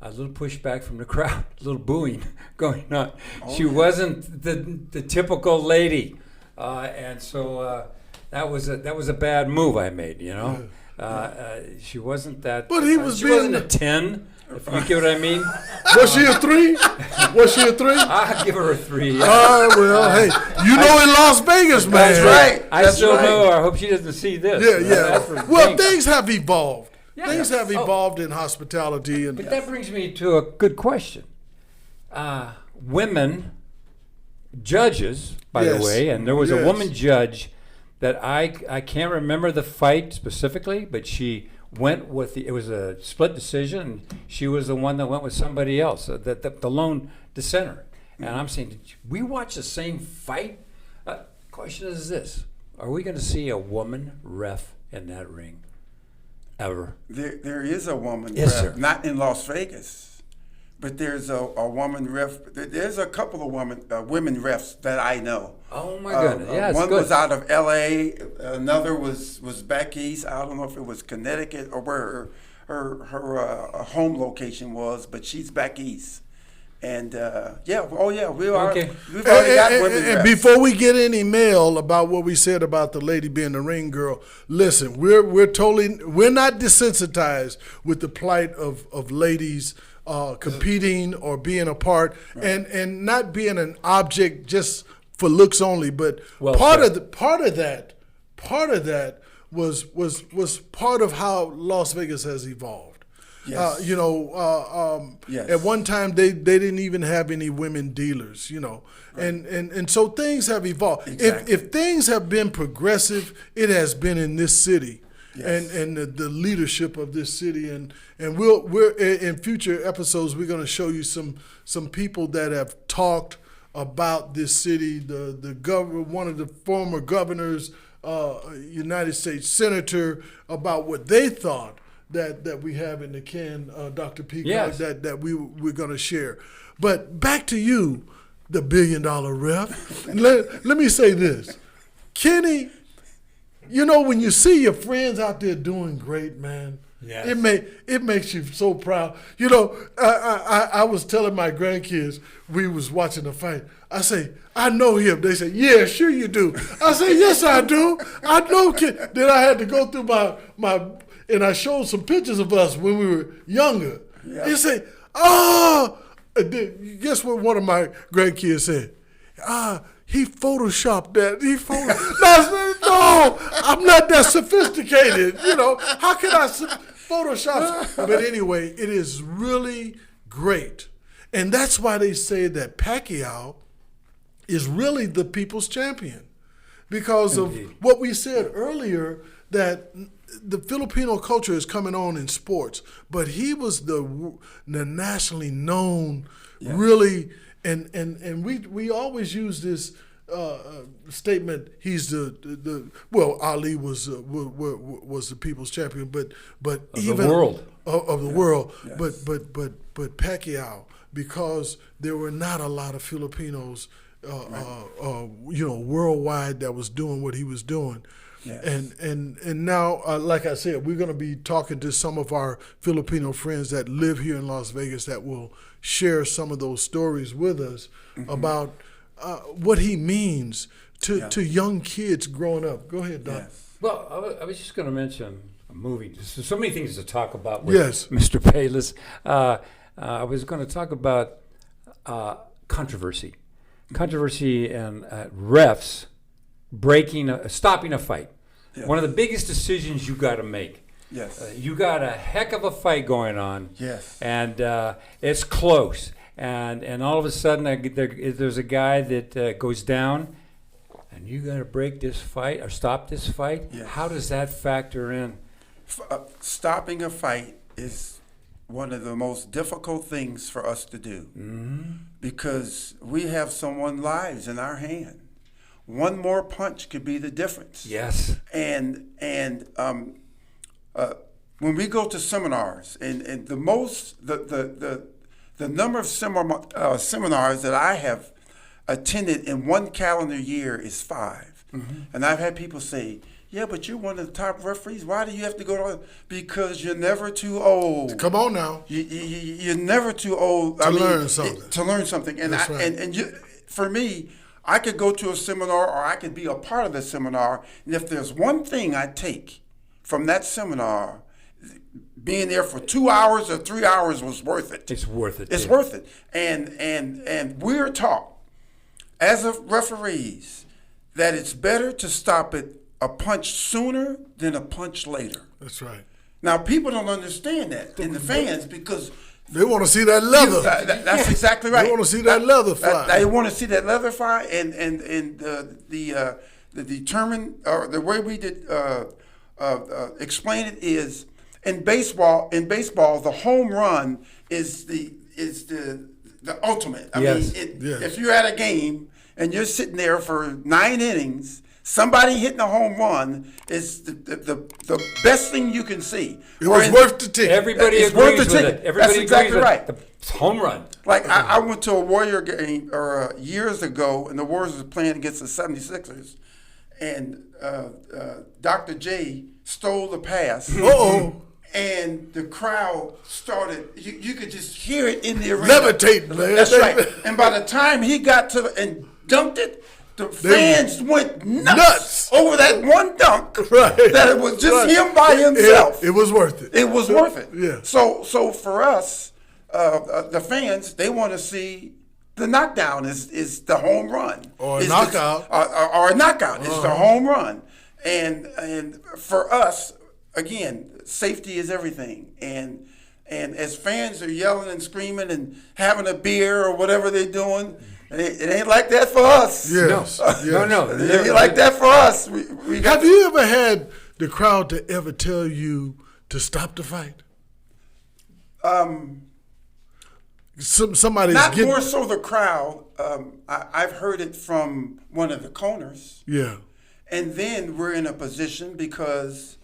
S2: A little pushback from the crowd, a little booing going on. She wasn't the typical lady, and so that was a bad move I made. She wasn't that.
S1: But he was.
S2: She wasn't a 10. If you get what I mean.
S1: Was she a 3? Was she a 3?
S2: I'd give her a 3. Yeah.
S1: Well, hey, in Las Vegas, man.
S3: That's right.
S2: I still know her. I hope she doesn't see this.
S1: Yeah. Well, things have evolved.
S2: Yeah.
S1: Things have evolved in hospitality,
S2: But that brings me to a good question. women judges, by the
S1: Yes.
S2: way, and there was
S1: Yes.
S2: a woman judge that I can't remember the fight specifically, but she went with it was a split decision, and she was the one that went with somebody else, the lone dissenter. And I'm saying, did we watch the same fight? Question is this: are we going to see a woman ref in that ring ever?
S3: There is a woman
S2: Yes,
S3: ref,
S2: sir.
S3: not in Las Vegas, but there's a woman ref. There's a couple of women refs that I know.
S2: Oh my goodness! Yeah, it's
S3: one
S2: good.
S3: was out of L.A. Another was back east. I don't know if it was Connecticut or where her home location was, but she's back east. And we've already got women
S1: And
S3: refs.
S1: before we get any mail about what we said about the lady being the ring girl, listen, we're not desensitized with the plight of ladies competing or being a part, and not being an object just for looks only. But part of that was part of how Las Vegas has evolved.
S3: Yes. Yes.
S1: At one time they didn't even have any women dealers, and so things have evolved.
S3: Exactly.
S1: If things have been progressive, it has been in this city.
S3: Yes.
S1: And the leadership of this city, and we're in future episodes we're going to show you some people that have talked about this city. The governor, one of the former governors, United States senator, about what they thought that we have in the can, Dr. Peacock,
S2: Yes.
S1: that we're going to share. But back to you, the $1 billion ref. let me say this, Kenny. When you see your friends out there doing great, man,
S2: Yes.
S1: it makes you so proud. I was telling my grandkids, we was watching the fight. I say, I know him. They say, yeah, sure you do. I say, yes, I do. I know Ken. Then I had to go through my and I showed some pictures of us when we were younger.
S3: Yeah.
S1: They say, guess what one of my grandkids said? He photoshopped that. No, I'm not that sophisticated. How can I Photoshop? But anyway, it is really great. And that's why they say that Pacquiao is really the people's champion. Because
S2: Indeed.
S1: of what we said earlier, that the Filipino culture is coming on in sports, but he was the nationally known, really, and we always use this statement. He's Ali was the people's champion, but even
S2: the world
S1: of the world,
S3: Yes.
S1: but Pacquiao, because there were not a lot of Filipinos, worldwide that was doing what he was doing.
S3: Yes.
S1: And now, like I said, we're going to be talking to some of our Filipino friends that live here in Las Vegas that will share some of those stories with us about what he means to young kids growing up. Go ahead, Doc.
S3: Yes.
S2: Well, I was just going to mention a movie. There's so many things to talk about with
S1: Yes.
S2: Mr. Bayless. I was going to talk about controversy and refs stopping a fight.
S3: Yes.
S2: One of the biggest decisions you got to make.
S3: Yes.
S2: You got a heck of a fight going on.
S3: Yes.
S2: And it's close. And all of a sudden there's a guy that goes down, and you got to break this fight or stop this fight.
S3: Yes.
S2: How does that factor in?
S3: Stopping a fight is one of the most difficult things for us to do, because we have someone's lives in our hand. One more punch could be the difference.
S2: Yes.
S3: And when we go to seminars, and the number of seminars that I have attended in one calendar year is 5. And I've had people say, yeah, but you're one of the top referees. Why do you have to go to? Because you're never too old.
S1: Come on now.
S3: You're never too old
S1: To learn something.
S3: To learn something. And
S1: That's right.
S3: for me, I could go to a seminar, or I could be a part of the seminar. And if there's one thing I take from that seminar, being there for 2 hours or 3 hours was worth it.
S2: It's worth it.
S3: It's
S2: too.
S3: worth it. And we're taught as of referees that it's better to stop it a punch sooner than a punch later.
S1: That's right.
S3: Now, people don't understand that in the fans, because
S1: They want to see that leather.
S3: That's exactly right.
S1: They want to see that leather fly.
S3: They want to see that leather fly, and the determined or the way we did explain it is in baseball. In baseball, the home run is the ultimate. I mean, if you're at a game and you're sitting there for 9 innings, somebody hitting a home run is the best thing you can see.
S1: It was worth the ticket.
S2: Everybody agrees with it. Everybody
S3: That's exactly
S2: agrees
S3: right.
S2: With it. It's home run.
S3: Like I went to a Warrior game years ago, and the Warriors were playing against the 76ers, and Dr. J stole the pass.
S1: Uh-oh.
S3: And the crowd started, you could just hear it in the arena.
S1: Levitate, man.
S3: That's right. And by the time he got to and dunked it, the fans went nuts over that one dunk.
S1: Right.
S3: That it was just him by himself.
S1: It was worth it.
S3: It was worth it.
S1: Yeah.
S3: So for us, the fans, they want to see the knockdown is the home run.
S1: Or a knockout.
S3: Or a knockout. It's the home run. And for us, again, safety is everything. And as fans are yelling and screaming and having a beer or whatever they're doing, it ain't like that for us.
S1: Yes.
S2: No.
S3: It ain't like that for us.
S1: Have you ever had the crowd to ever tell you to stop the fight? Somebody's
S3: not
S1: getting...
S3: more so the crowd. I've heard it from one of the corners.
S1: Yeah.
S3: And then we're in a position because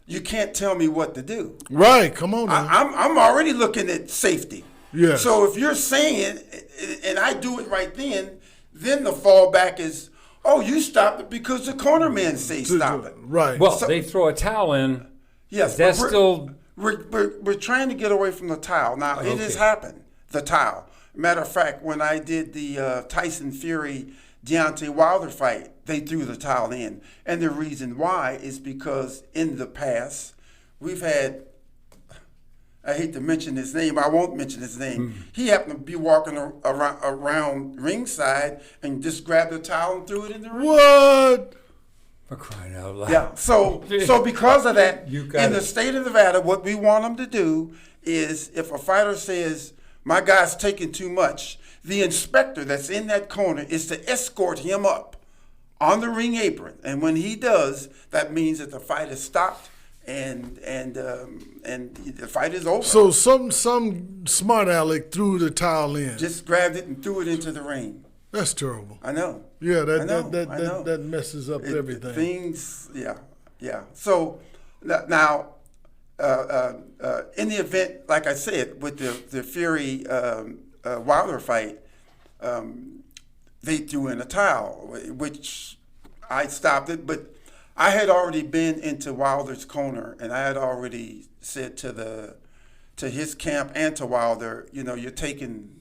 S3: you can't tell me what to do.
S1: Right. Come on now.
S3: I'm already looking at safety.
S1: Yes.
S3: So if you're saying it and I do it right then the fallback is, oh, you stopped it because the corner man say stop it.
S1: Right.
S2: Well, they throw a towel in.
S3: Yes.
S2: That's still...
S3: We're trying to get away from the towel. Now, it has happened, the towel. Matter of fact, when I did the Tyson Fury Deontay Wilder fight, they threw the towel in. And the reason why is because in the past, we've had, I hate to mention his name, I won't mention his name. He happened to be walking around ringside and just grabbed the towel and threw it in the ring.
S1: What?
S2: For crying out loud.
S3: Yeah, so because of that, in the state of Nevada, what we want them to do is if a fighter says, my guy's taking too much, the inspector that's in that corner is to escort him up on the ring apron. And when he does, that means that the fight is stopped and the fight is over.
S1: So some smart aleck threw the towel in.
S3: Just grabbed it and threw it into the ring.
S1: That's terrible.
S3: I know.
S1: Yeah,
S3: I know.
S1: that messes up everything.
S3: Things, yeah. So now, in the event, like I said, with the Fury Wilder fight, they threw in a towel, which I stopped it. But I had already been into Wilder's corner, and I had already said to his camp and to Wilder, you're taking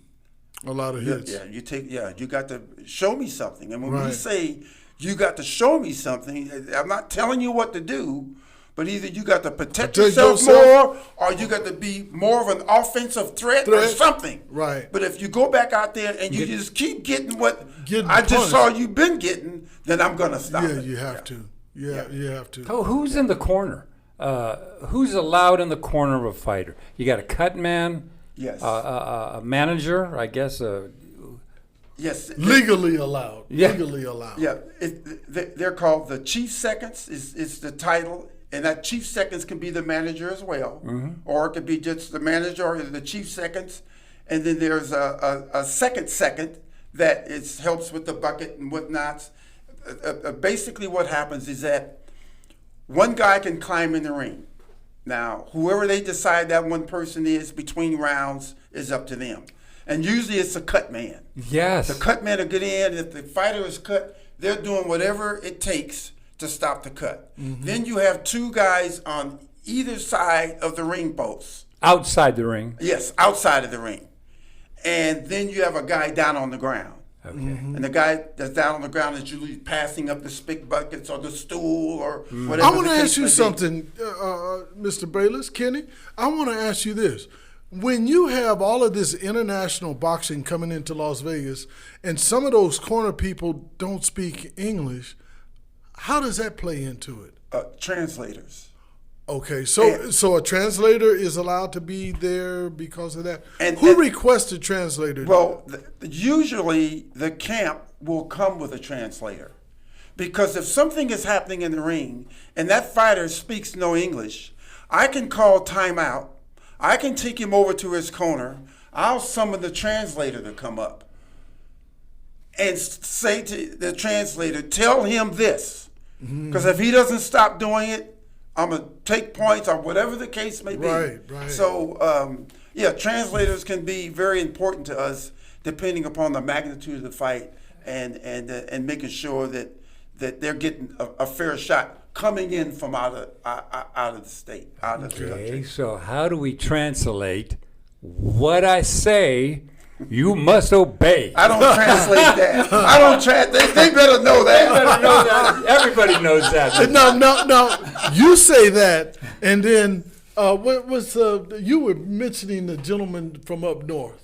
S1: a lot of hits.
S3: You got to show me something. And when we say you got to show me something, I'm not telling you what to do, but either you got to protect yourself more or you got to be more of an offensive threat or something.
S1: Right.
S3: But if you go back out there and you just keep getting what
S1: Getting
S3: I just
S1: punished.
S3: saw you've been getting, then I'm going to stop
S1: Yeah,
S3: it.
S1: you have to. Yeah, you have to.
S2: Oh, who's in the corner? Who's allowed in the corner of a fighter? You got a cut man.
S3: Yes.
S2: A manager, I guess.
S3: Yes.
S1: Legally allowed.
S2: Yeah.
S1: Legally allowed.
S3: Yeah. They're called the chief seconds is the title. And that chief seconds can be the manager as well. Or it could be just the manager or the chief seconds. And then there's a second that helps with the bucket and whatnots. Basically what happens is that one guy can climb in the ring. Now, whoever they decide that one person is between rounds is up to them. And usually it's a cut man.
S2: Yes.
S3: The cut man will get in. If the fighter is cut, they're doing whatever it takes to stop the cut. Then you have two guys on either side of the ring post.
S2: Outside the ring.
S3: Yes, outside of the ring. And then you have a guy down on the ground.
S2: Okay.
S3: And the guy that's down on the ground is usually passing up the spick buckets or the stool or whatever.
S1: I want to
S3: the case
S1: ask you
S3: may be.
S1: something, Mr. Bayless, Kenny. I want to ask you this. When you have all of this international boxing coming into Las Vegas and some of those corner people don't speak English, how does that play into it?
S3: Translators.
S1: Okay, so a translator is allowed to be there because of that.
S3: And-
S1: Who
S3: and-
S1: requested translator?
S3: Well, usually the camp will come with a translator. Because if something is happening in the ring and that fighter speaks no English, I can call timeout. I can take him over to his corner. I'll summon the translator to come up and say to the translator, tell him this. Because if he doesn't stop doing it, I'm going to take points or whatever the case may be.
S1: Right.
S3: So, translators can be very important to us depending upon the magnitude of the fight and making sure that they're getting a fair shot coming in from out of the state, out of the
S2: Okay,
S3: country.
S2: so how do we translate what I say? You must obey.
S3: I don't translate that. I don't they better know that.
S2: Everybody knows that. Everybody knows that.
S1: No. You say that, and then what was you were mentioning the gentleman from up north,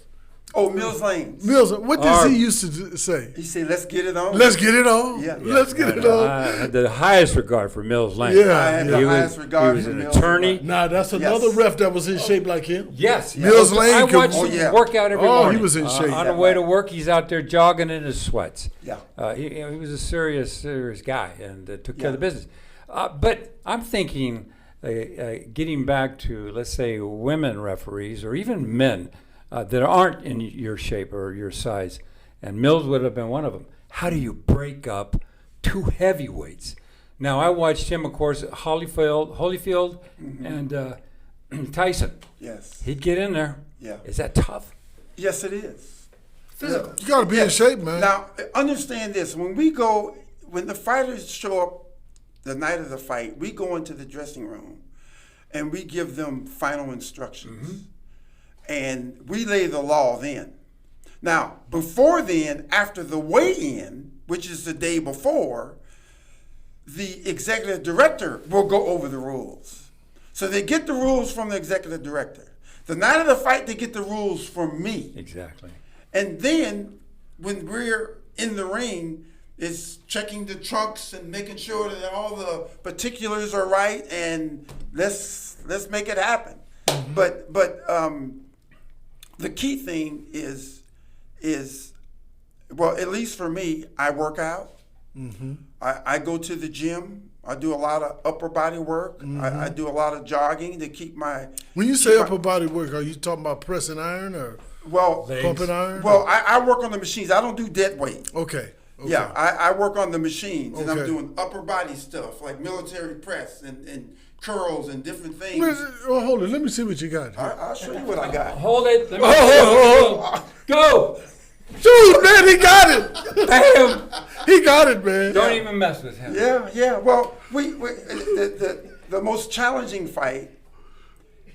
S3: Oh, Mills Lanes.
S1: Mills. What does he used to say?
S3: He said, let's get it on.
S1: Let's get it on.
S3: Yeah.
S1: Let's get it on.
S2: I had the highest regard for Mills Lane.
S1: Yeah.
S3: I had the highest regard
S2: he was
S3: for
S2: an
S3: Mills
S2: attorney.
S3: Lane.
S1: Nah, that's another
S3: Yes.
S1: ref that was in shape like him.
S2: Yes.
S1: Mills Lane
S2: I
S1: could-
S2: watched
S3: Oh,
S2: him
S3: yeah.
S2: work out every
S1: Oh, he
S2: morning.
S1: was in shape.
S2: On the way to work, he's out there jogging in his sweats.
S3: Yeah.
S2: He was a serious guy and took care of the
S3: Yeah.
S2: business. But I'm thinking, getting back to, let's say, women referees or even men that aren't in your shape or your size, and Mills would have been one of them. How do you break up two heavyweights? Now, I watched him, of course, Holyfield and Tyson.
S3: Yes.
S2: He'd get in there.
S3: Yeah.
S2: Is that tough?
S3: Yes, it is.
S1: You got to be in shape, man.
S3: Now, understand this. When the fighters show up the night of the fight, we go into the dressing room and we give them final instructions. And we lay the law then. Now, before then, after the weigh-in, which is the day before, the executive director will go over the rules. So they get the rules from the executive director. The night of the fight, they get the rules from me.
S2: Exactly.
S3: And then when we're in the ring, it's checking the trunks and making sure that all the particulars are right, and let's make it happen. But the key thing is well, at least for me, I work out. I go to the gym. I do a lot of upper body work. I do a lot of jogging to keep my.
S1: When you say upper body work, are you talking about pressing iron or pumping iron?
S3: Well, I work on the machines. I don't do dead weight.
S1: Okay.
S3: Yeah, I work on the machines, and I'm
S1: Okay.
S3: doing upper body stuff like military press and curls and different things.
S1: Well, hold it. Let me see what you got here.
S3: I'll show you what I got.
S2: Hold it. Let me
S1: Oh,
S2: go.
S1: Shoot, man, he got it.
S2: Bam.
S1: He got it, man.
S2: Don't even mess with him.
S3: Yeah. Well, the most challenging fight,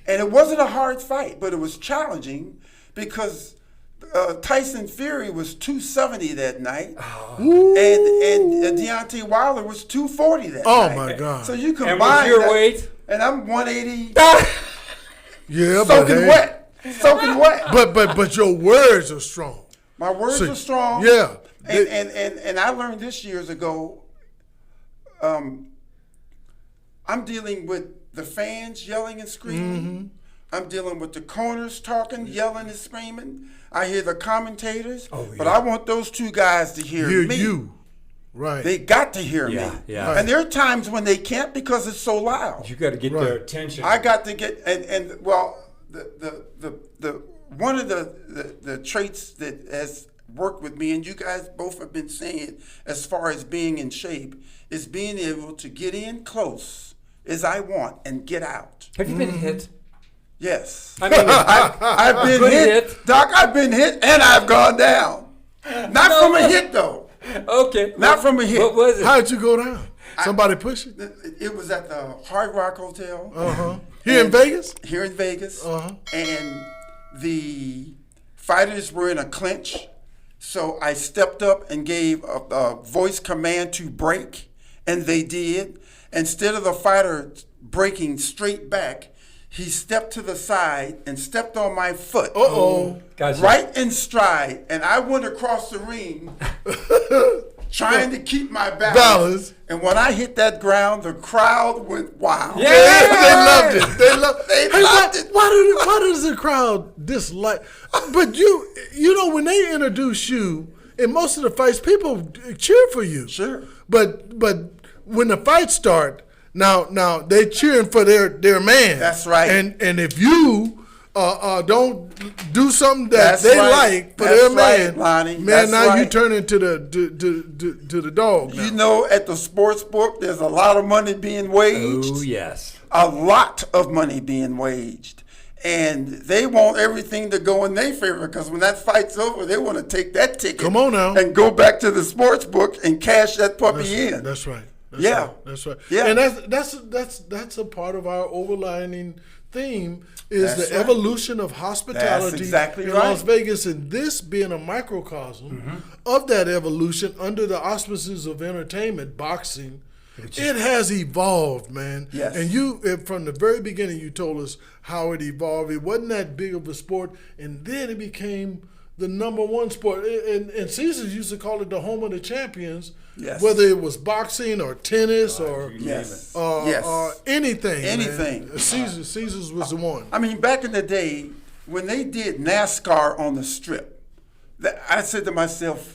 S3: and it wasn't a hard fight, but it was challenging because Tyson Fury was 270 that night, and Deontay Wilder was 240 that
S1: Oh,
S3: night.
S1: my God.
S3: So you combine
S2: And what's your
S3: that,
S2: weight?
S3: and I'm 180,
S1: Yeah,
S3: soaking wet.
S1: But your words are strong.
S3: My words
S1: So,
S3: are strong.
S1: Yeah.
S3: And I learned this years ago. I'm dealing with the fans yelling and screaming. I'm dealing with the corners talking, yelling and screaming. I hear the commentators, but I want those two guys to hear me.
S1: you. Right.
S3: They got to hear me.
S2: Yeah.
S3: And there are times when they can't because it's so loud.
S2: You got to get their attention.
S3: I got to get and well, the one of the traits that has worked with me, and you guys both have been saying as far as being in shape, is being able to get in close as I want and get out.
S2: Have you been hit?
S3: Yes.
S2: I mean,
S3: I've been
S2: Good
S3: hit.
S2: hit.
S3: Doc, I've been hit and I've gone down. Not from a hit though.
S2: okay.
S3: Not from a hit.
S2: What was it?
S1: How'd you go down? Somebody push it?
S3: It was at the Hard Rock Hotel.
S1: Here in Vegas?
S3: Here in Vegas.
S1: Uh-huh.
S3: And the fighters were in a clinch. So I stepped up and gave a voice command to break, and they did. Instead of the fighter breaking straight back, he stepped to the side and stepped on my foot.
S1: Uh-oh.
S2: Gotcha.
S3: Right in stride. And I went across the ring, trying to keep my balance. And when I hit that ground, the crowd went wild.
S2: Yeah.
S1: They loved it. They loved
S3: it.
S1: Why does the crowd dislike? But you know, when they introduce you in most of the fights, people cheer for you.
S3: Sure.
S1: But when the fights start, now they cheering for their man.
S3: That's right.
S1: And if you don't do something that
S3: That's
S1: they
S3: right.
S1: like for
S3: That's
S1: their
S3: right,
S1: man,
S3: Lonnie.
S1: man,
S3: That's
S1: now you
S3: right.
S1: turn into the dog. Now.
S3: You know, at the sports book, there's a lot of money being waged.
S2: Oh, yes.
S3: A lot of money being waged. And they want everything to go in their favor because when that fight's over, they want to take that ticket.
S1: Come on now.
S3: And go back to the sports book and cash that puppy in.
S1: That's right. That's right.
S3: Yeah.
S1: And that's a part of our overlining theme is
S3: That's
S1: the
S3: right.
S1: evolution of hospitality
S3: That's exactly
S1: in
S3: right.
S1: Las Vegas, and this being a microcosm of that evolution under the auspices of entertainment, boxing. It has evolved, man.
S3: Yes.
S1: And you, from the very beginning, you told us how it evolved. It wasn't that big of a sport, and then it became the number one sport. And Caesars used to call it the home of the champions,
S3: Yes.
S1: whether it was boxing or tennis or
S3: Yes.
S1: anything.
S3: Anything.
S1: Man. Caesars was the one.
S3: I mean, back in the day, when they did NASCAR on the strip, I said to myself,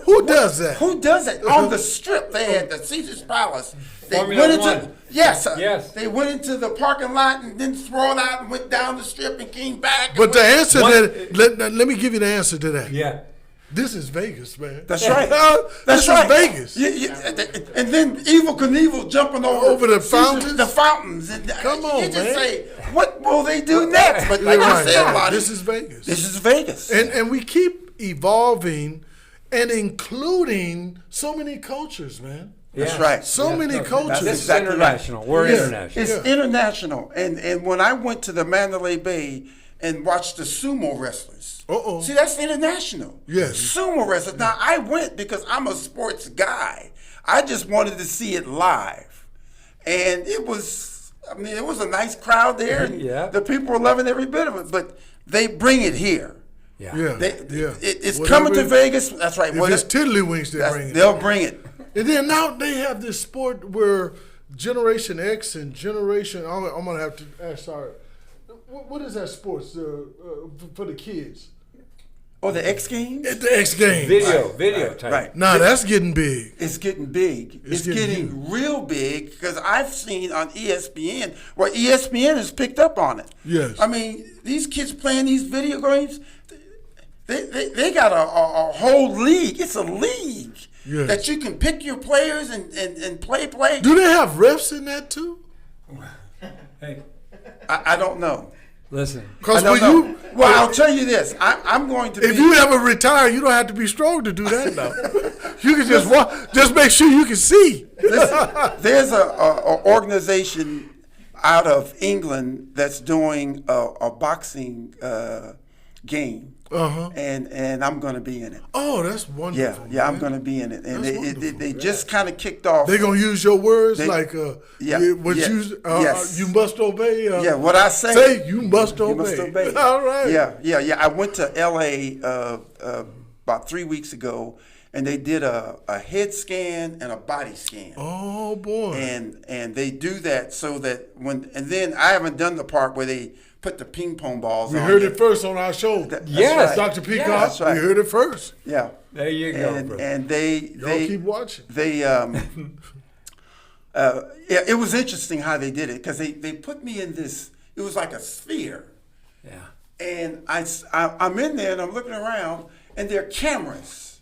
S1: Who does that?
S3: Who does that? On the strip, they had the Caesar's Palace. They
S2: Formula
S3: went into
S2: One.
S3: yes. They went into the parking lot and then strolled out and went down the strip and came back.
S1: But the answer let me give you the answer to that.
S2: Yeah.
S1: This is Vegas, man.
S3: That's right.
S1: This
S3: That's
S1: is
S3: right.
S1: Vegas.
S3: And then Evil Knievel jumping over
S1: the
S3: Caesar's-
S1: fountains?
S3: The fountains. And
S1: Come on,
S3: you just
S1: man.
S3: say, what will they do next? But like
S1: You're
S3: you
S1: right.
S3: said, Lonnie,
S1: This is Vegas.
S3: This is Vegas.
S1: And we keep evolving and including so many cultures, man.
S3: That's right.
S1: So many cultures.
S2: This
S3: exactly
S2: is international. We're
S1: Yeah.
S2: international.
S3: It's international. And when I went to the Mandalay Bay and watched the sumo wrestlers, see, that's international.
S1: Yes.
S3: Sumo wrestlers. Now, I went because I'm a sports guy. I just wanted to see it live. And it was a nice crowd there. And
S2: Yeah.
S3: the people were loving every bit of it. But they bring it here.
S2: Yeah.
S3: It's
S1: Whatever-
S3: coming to Vegas. That's right.
S1: If it's tiddlywinks, they bring it.
S3: They'll bring it.
S1: And then now they have this sport where Generation X and Generation. I'm gonna have to ask. Sorry, what is that sports for the kids?
S3: Oh, the X Games?
S1: It's the X Games.
S2: Video type.
S3: Right.
S1: Nah, that's getting big.
S3: It's getting big. It's
S1: getting
S3: getting real big because I've seen on ESPN, well, ESPN has picked up on it.
S1: Yes.
S3: I mean, these kids playing these video games, they got a whole league. It's a league
S1: Yes.
S3: that you can pick your players and play.
S1: Do they have refs in that too?
S2: Hey,
S3: I don't know.
S2: listen.
S1: Because
S3: I don't know. Well, I'll tell you this. I'm going to
S1: if you ever retire, you don't have to be strong to do that now. You can just walk. Just make sure you can see.
S3: Listen, there's a organization out of England that's doing a boxing game, and I'm going to be in it.
S1: Oh, that's wonderful.
S3: Yeah, I'm
S1: man.
S3: going to be in it, and
S1: That's
S3: they just kind of kicked off.
S1: They're gonna use your words
S3: What
S1: you must obey.
S3: What I say.
S1: Say you must obey.
S3: You must obey.
S1: All right.
S3: Yeah. I went to L.A. About 3 weeks ago, and they did a head scan and a body scan.
S1: Oh boy.
S3: And they do that so that then I haven't done the part where they put the ping pong balls
S1: We
S3: on
S1: heard
S3: you.
S1: it first on our show.
S2: Yes.
S1: Dr. Peacock.
S3: that's right.
S1: We heard it first.
S3: Yeah.
S2: There you go,
S3: And,
S2: bro.
S3: and they
S1: Keep watching.
S3: it was interesting how they did it because they put me in this. It was like a sphere,
S2: Yeah.
S3: and I'm in there and I'm looking around, and there are cameras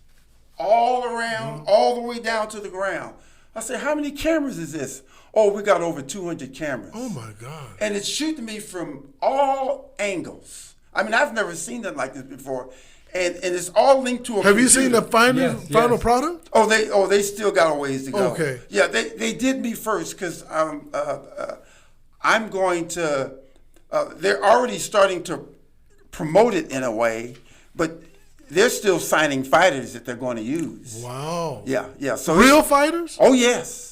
S3: all around, all the way down to the ground. I said, "How many cameras is this?" Oh, we got over 200 cameras.
S1: Oh my God.
S3: And it's shooting me from all angles. I mean, I've never seen nothing like this before. And it's all linked to a
S1: Have you seen the
S3: computer.
S1: final product?
S3: Oh, they still got a ways to go.
S1: Okay.
S3: Yeah, they did me first because I'm going to. They're already starting to promote it in a way, but they're still signing fighters that they're going to use.
S1: Wow.
S3: Yeah. So
S1: Real fighters?
S3: Oh yes.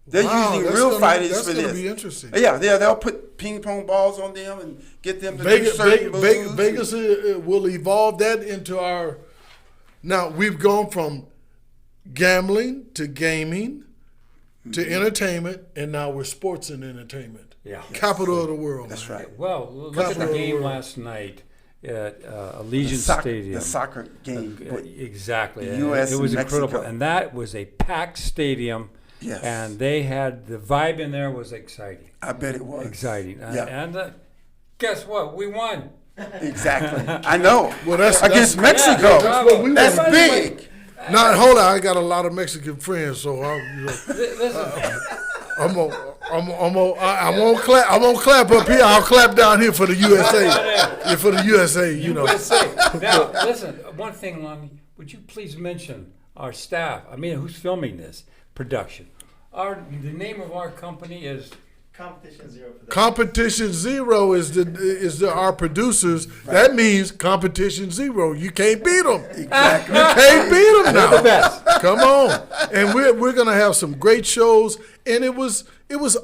S3: They're
S1: Wow,
S3: using
S1: that's
S3: real
S1: gonna-
S3: fighters
S1: that's
S3: for
S1: gonna
S3: this.
S1: be interesting.
S3: Yeah, they'll put ping pong balls on them and get them to
S1: Vegas,
S3: do certain moves.
S1: Vegas will evolve that into our. Now we've gone from gambling to gaming to entertainment, and now we're sports and entertainment.
S2: Yeah.
S1: Capital of the world.
S3: That's
S1: man.
S3: right.
S2: Well, look
S1: Capital
S2: at the
S1: of the
S2: game
S1: world.
S2: last night at Allegiant Stadium.
S3: The soccer game.
S2: Exactly.
S3: The US
S2: it was
S3: and
S2: incredible.
S3: Mexico.
S2: And that was a packed stadium.
S3: Yes.
S2: And they had the vibe in there was exciting.
S3: I bet it was.
S2: Exciting.
S3: Yeah.
S2: And guess what? We won.
S3: Exactly. I know.
S1: Well, that's
S3: against Mexico.
S2: Yeah, bravo.
S1: we
S3: That's
S1: won.
S3: big.
S1: Now, hold on. I got a lot of Mexican friends, so
S2: Listen,
S1: I'm gonna clap up here. I'll clap down here for the USA. Yeah, for the USA, you know.
S2: USA. Now, listen, one thing, Lonnie, would you please mention our staff? I mean, who's filming this production? The name of our company is
S4: Competition Zero.
S1: Competition Zero is our producers. That means Competition Zero. You can't beat them.
S3: Exactly.
S1: You can't beat them now.
S2: the best.
S1: Come on, and we're gonna have some great shows. And it was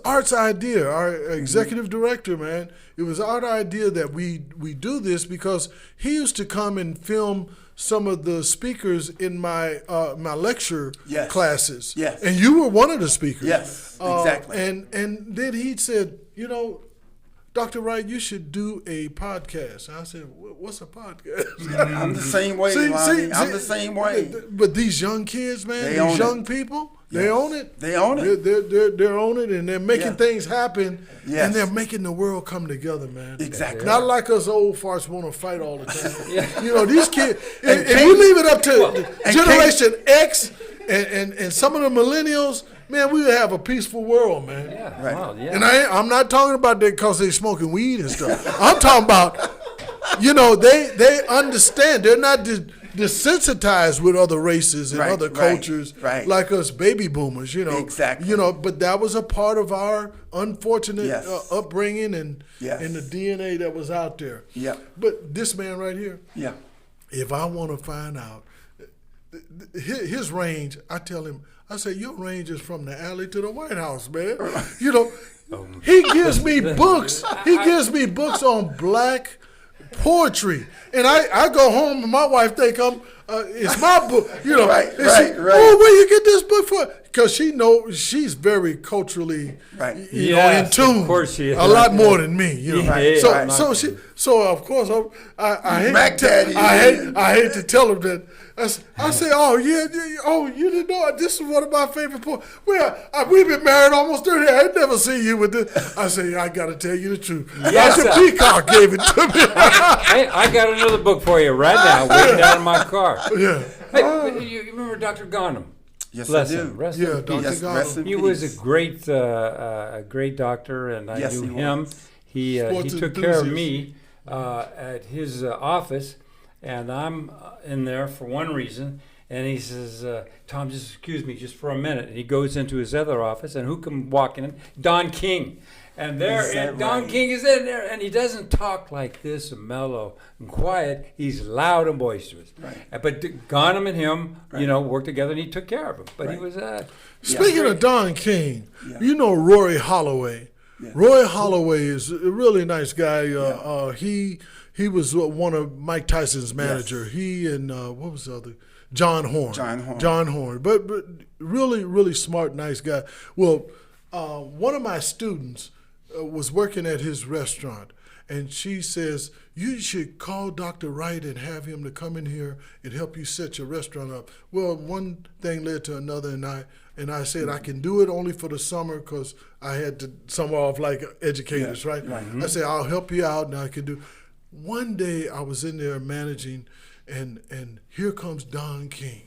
S1: Art's idea. Our executive director, man. It was Art's idea that we do this because he used to come and film some of the speakers in my my lecture
S3: Yes.
S1: classes.
S3: Yes.
S1: And you were one of the speakers.
S3: Yes, exactly.
S1: And then he said, you know, Dr. Wright, you should do a podcast. And I said, what's a podcast?
S3: I'm the same way, Lonnie. I'm the same way.
S1: But these young kids, man,
S3: They own
S1: these
S3: it.
S1: young people, they
S3: Yes.
S1: own it.
S3: They own it.
S1: They're on it, and they're making
S3: Yeah.
S1: things happen,
S3: Yes.
S1: and they're making the world come together, man.
S3: Exactly.
S1: Not like us old farts want to fight all the time.
S2: Yeah.
S1: You know, these kids,
S3: And
S1: if we leave it up to
S3: and
S1: Generation X and some of the millennials, man, we would have a peaceful world, man.
S2: Yeah.
S3: Right.
S2: Well, yeah.
S1: And I'm not talking about that because they're smoking weed and stuff. I'm talking about, you know, they understand. They're not desensitized with other races and
S3: Right,
S1: other
S3: right,
S1: cultures
S3: right.
S1: like us baby boomers, you know.
S3: Exactly.
S1: You know, but that was a part of our unfortunate
S3: Yes.
S1: upbringing and
S3: Yes.
S1: the DNA that was out there.
S3: Yeah.
S1: But this man right here,
S3: Yeah.
S1: if I want to find out his range, I tell him, I say, your range is from the alley to the White House, man. You know, he gives me books. He gives me books on black poetry. And I go home and my wife think it's my book. You know,
S3: Right,
S1: and
S3: right.
S1: Oh, where you get this book for? Because she knows she's very culturally,
S3: Right.
S1: you know,
S2: Yes,
S1: in tune.
S2: of course she is.
S1: A lot more than me. You know,
S2: Right,
S1: so
S3: right.
S1: so of course I hate
S3: Mac
S1: to,
S3: Daddy.
S1: I hate to tell him that. I say, oh yeah, oh you didn't know this is one of my favorite poems. Well, we've been married almost 30 years. I ain't never seen you with this. I say, I got to tell you the truth.
S2: Yes,
S1: Dr.
S2: sir.
S1: Peacock gave it to me.
S2: Hey, I got another book for you right now, waiting down in my car.
S1: Yeah,
S2: Hey, you remember Dr. Garnham?
S3: Yes,
S2: Bless
S3: I do.
S2: him. Rest
S1: yeah,
S2: in peace.
S1: Dr.
S3: Yes,
S1: Garland.
S3: rest in
S2: He was
S3: peace.
S2: a great doctor, and I
S3: Yes,
S2: knew
S3: he
S2: him.
S3: was.
S2: He
S1: Sports
S2: took care of
S1: enthusiast.
S2: me at his office, and I'm in there for one reason. And he says, Tom, just excuse me just for a minute. And he goes into his other office, and who come walking in? Don King. And Don
S3: right?
S2: King is in there, and he doesn't talk like this, mellow and quiet. He's loud and boisterous.
S3: Right.
S2: But Garnham and him,
S3: Right.
S2: worked together, and he took care of him. But he
S3: Right.
S2: was
S1: Speaking of Don King,
S3: Yeah.
S1: you know Roy Holloway.
S3: Yeah.
S1: Roy Holloway is a really nice guy. He was one of Mike Tyson's manager. He and what was the other? John Horn.
S3: John
S1: Horn. But really, really smart, nice guy. Well, one of my students was working at his restaurant, and she says, you should call Dr. Wright and have him to come in here and help you set your restaurant up. Well, one thing led to another, and I said I can do it only for the summer because I had to summer off like educators,
S3: Yeah,
S1: right?
S3: right.
S1: I said I'll help you out, and I can do. One day I was in there managing, and here comes Don King.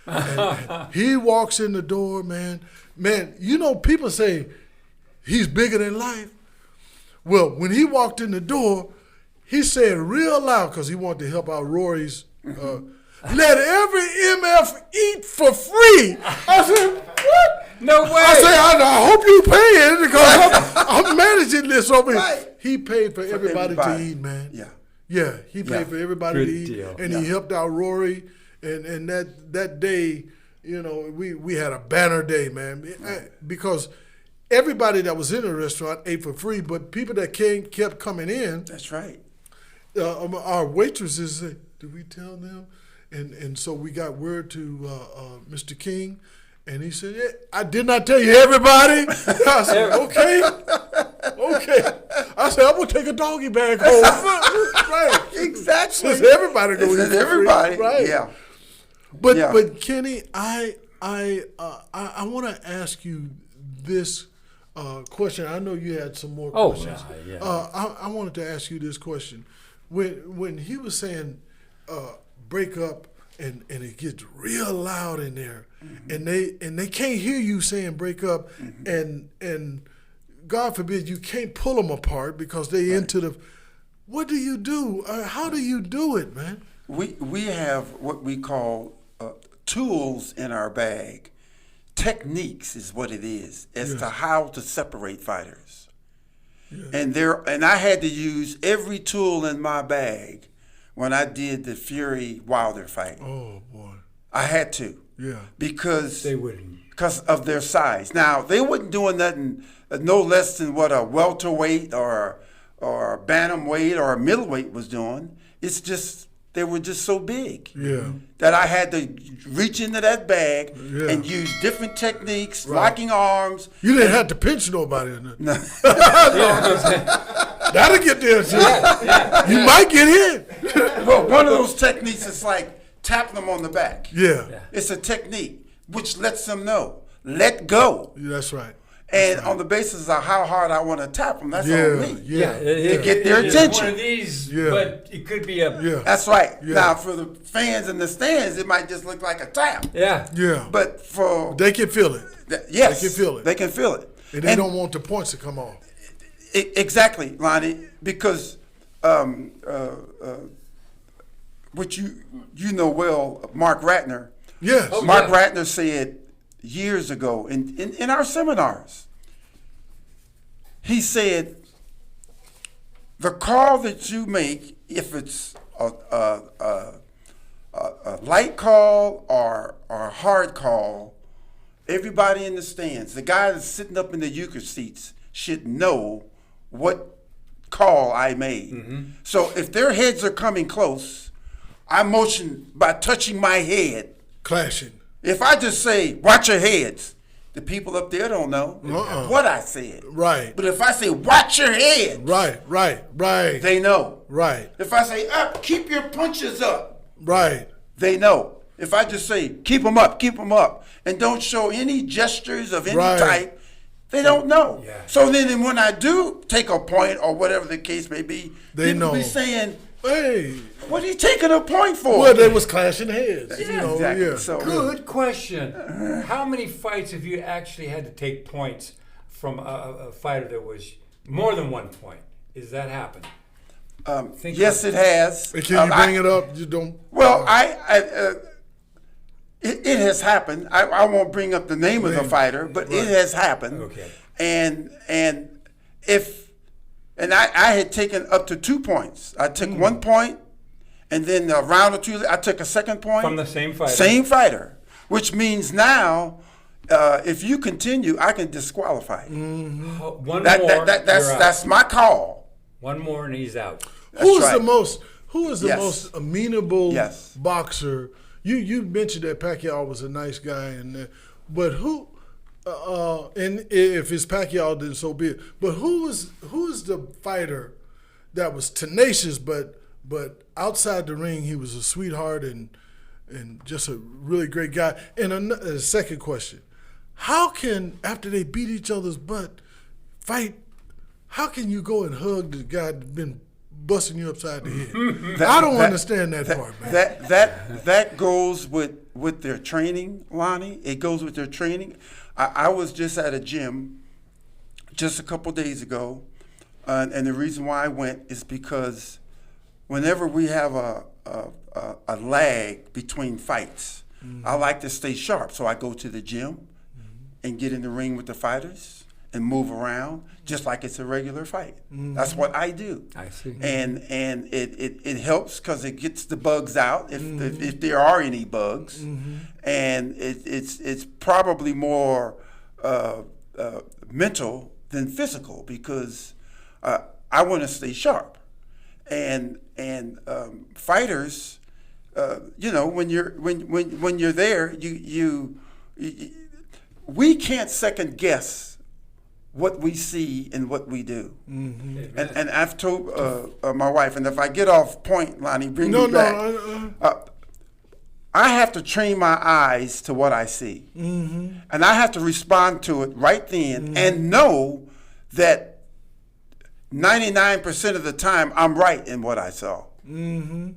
S1: And he walks in the door, man. Man, you know, people say he's bigger than life. Well, when he walked in the door, he said real loud, because he wanted to help out Rory's, let every MF eat for free. I said, what?
S2: No way.
S1: I said, I hope you paying, because I'm managing this over here.
S3: Right.
S1: He paid for everybody to
S3: everybody.
S1: eat, man.
S3: Yeah.
S1: Yeah, he paid
S3: Yeah.
S1: for everybody
S2: Good
S1: to eat,
S2: deal.
S1: and
S3: Yeah.
S1: he helped out Rory. And that day, you know, we had a banner day, man, because everybody that was in the restaurant ate for free, but people that kept coming in,
S3: That's right.
S1: our waitresses said, did we tell them? and so we got word to Mr. King, and he said, I did not tell you everybody. I said, okay. I said, I'm going to take a doggy bag home. Right.
S3: Exactly.
S1: Since everybody goes
S3: Since everybody,
S1: right.
S3: yeah.
S1: But Kenny, I want to ask you this question. I know you had some more questions.
S2: Yeah.
S1: I wanted to ask you this question. When he was saying break up and it gets real loud in there, and they can't hear you saying break up, and God forbid you can't pull them apart because they into the. What do you do? How do you do it, man?
S3: We have what we call tools in our bag. Techniques is what it is as to how to separate fighters. Yeah. And I had to use every tool in my bag when I did the Fury Wilder fight.
S1: Oh boy.
S3: I had to.
S1: Yeah.
S3: Because
S2: they wouldn't.
S3: Because of their size. Now, they wasn't doing nothing no less than what a welterweight or a bantamweight or a middleweight was doing. It's just they were just so big that I had to reach into that bag and use different techniques, locking arms.
S1: You didn't have to pinch nobody or nothing. No. That'll get there too. You might get hit.
S3: Well, one of those techniques is like tapping them on the back.
S1: Yeah.
S3: It's a technique which lets them know, let go.
S1: That's right.
S3: And on the basis of how hard I want to tap them, that's on me.
S2: To
S3: get their attention.
S2: One of these, but it could be a.
S3: That's right. Now, for the fans in the stands, it might just look like a tap.
S2: Yeah.
S3: But for.
S1: They can feel it.
S3: Yes.
S1: They can feel it.
S3: They can feel it.
S1: And they don't want the points to come off.
S3: Exactly, Lonnie, because which you know well, Mark Ratner.
S1: Yes.
S3: Mark Ratner said years ago in our seminars, he said, the call that you make, if it's a light call or a hard call, everybody in the stands, the guy that's sitting up in the euchre seats should know what call I made. So if their heads are coming close, I motion by touching my head.
S1: Clashing.
S3: If I just say, watch your heads, the people up there don't know what I said.
S1: Right.
S3: But if I say, watch your heads.
S1: Right. They
S3: know.
S1: Right.
S3: If I say, up, keep your punches up.
S1: Right.
S3: They know. If I just say, keep them up, and don't show any gestures of any type, they don't know.
S2: Yeah.
S3: So then when I do take a point or whatever the case may be,
S1: they
S3: people
S1: know.
S3: Be saying,
S1: hey,
S3: what are you taking a point for?
S1: Well, they was clashing heads.
S3: Exactly. So,
S2: good question. How many fights have you actually had to take points from a fighter that was more than 1 point? Has that happened?
S3: Yes, it has.
S1: Can you bring it up? You don't.
S3: Well, it has happened. I won't bring up the name of the fighter, but it has happened.
S2: Okay.
S3: And I had taken up to 2 points. I took 1 point, and then a round or two, I took a second point.
S2: From the same fighter.
S3: Same fighter, which means now, if you continue, I can disqualify you.
S2: One more.
S3: That's my call.
S2: One more, and he's out.
S1: Who is the most amenable boxer? You mentioned that Pacquiao was a nice guy, but who? And if it's Pacquiao, then so be it. But who is the fighter that was tenacious, but outside the ring he was a sweetheart and just a really great guy? And a second question: how can, after they beat each other's butt, fight? How can you go and hug the guy that's been busting you upside the head? I don't understand that part, man.
S3: That goes with their training, Lonnie. It goes with their training. I was just at a gym just a couple days ago, and the reason why I went is because whenever we have a lag between fights, I like to stay sharp. So I go to the gym and get in the ring with the fighters and move around just like it's a regular fight. That's what I do.
S2: I see.
S3: And it helps because it gets the bugs out if there are any bugs, and it's probably more mental than physical because I want to stay sharp, and fighters when you're there, we can't second guess what we see and what we do. Mm-hmm. And I've told my wife, and if I get off point, Lonnie, bring me back. I have to train my eyes to what I see. Mm-hmm. And I have to respond to it right then and know that 99% of the time I'm right in what I saw. Mm-hmm.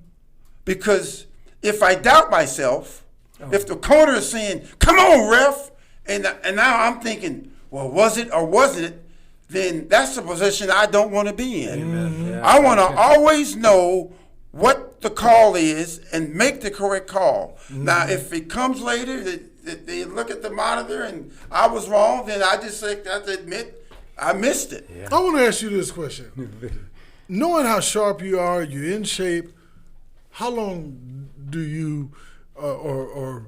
S3: Because if I doubt myself, if the corner is saying, come on, ref, and now I'm thinking, well, was it or wasn't it, then that's the position I don't want to be in. Mm-hmm. Yeah, I want to always know what the call is and make the correct call. Mm-hmm. Now, if it comes later, they look at the monitor and I was wrong, then I just have to admit I missed it.
S1: Yeah. I want to ask you this question. Knowing how sharp you are, you're in shape, how long do you or